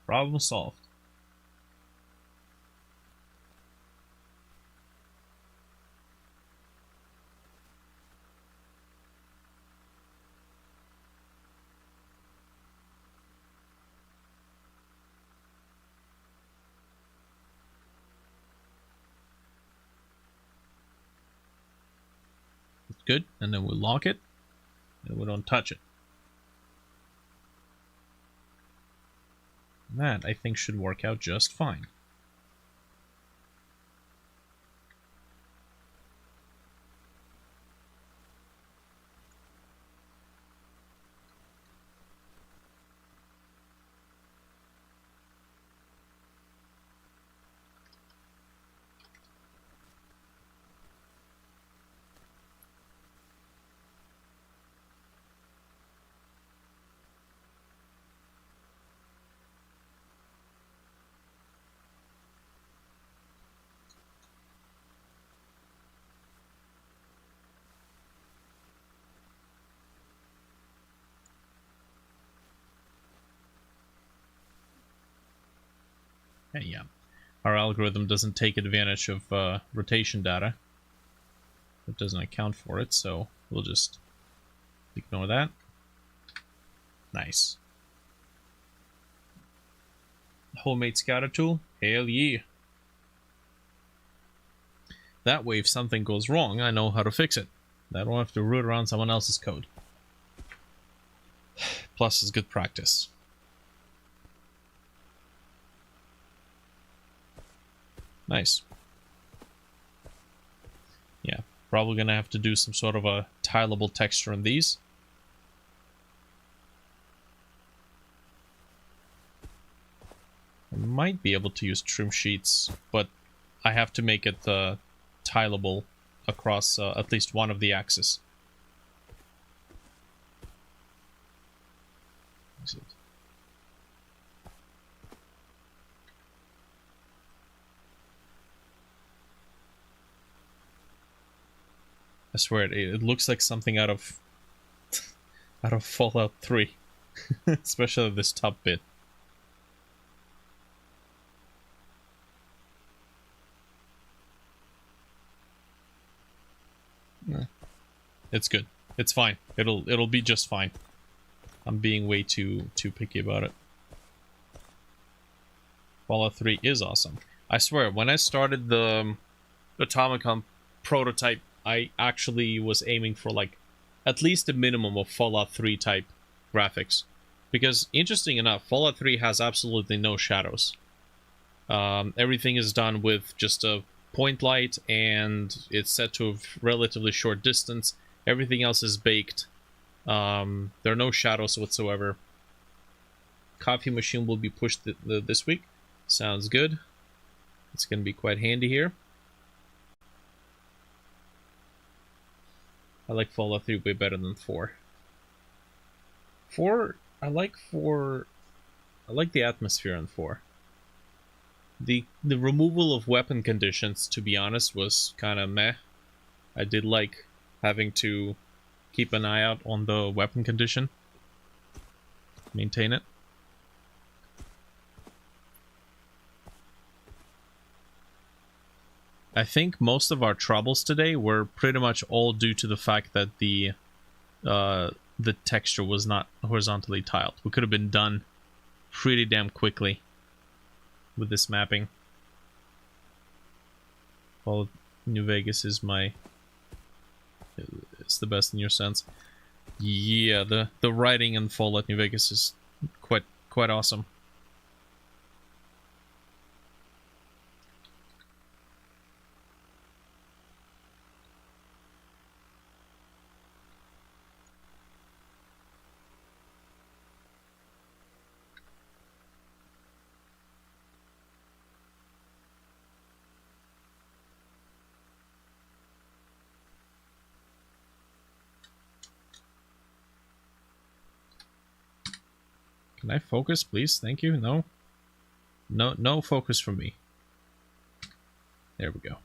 problem solved. Good, and then we lock it, and we don't touch it. That, I think, should work out just fine. Yeah, our algorithm doesn't take advantage of rotation data. It doesn't account for it, so we'll just ignore that. Nice. Homemade scatter tool? Hell yeah. That way, if something goes wrong, I know how to fix it. I don't have to root around someone else's code. Plus, it's good practice. Nice. Yeah, probably gonna have to do some sort of a tileable texture on these. I might be able to use trim sheets, but I have to make it tileable across at least one of the axes. I swear it looks like something out of Fallout 3, especially this top bit. It's good. It's fine. It'll be just fine. I'm being way too picky about it. Fallout 3 is awesome. I swear, when I started the Automacon prototype, I actually was aiming for like at least a minimum of Fallout 3 type graphics. Because, interesting enough, Fallout 3 has absolutely no shadows. Everything is done with just a point light, and it's set to a relatively short distance. Everything else is baked. There are no shadows whatsoever. Coffee machine will be pushed this week. Sounds good. It's going to be quite handy here. I like Fallout 3 way better than 4. I like the atmosphere in 4. The removal of weapon conditions, to be honest, was kind of meh. I did like having to keep an eye out on the weapon condition. Maintain it. I think most of our troubles today were pretty much all due to the fact that the texture was not horizontally tiled. We could have been done pretty damn quickly with this mapping. Fallout New Vegas is it's the best in your sense. Yeah, the writing in Fallout New Vegas is quite awesome. Can I focus, please? Thank you. No? No focus from me. There we go.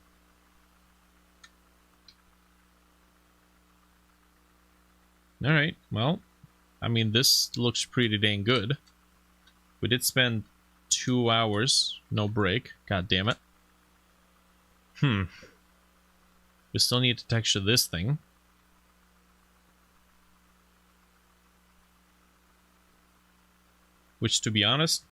Alright, well, I mean, this looks pretty dang good. We did spend 2 hours, no break. God damn it. We still need to texture this thing. Which, to be honest,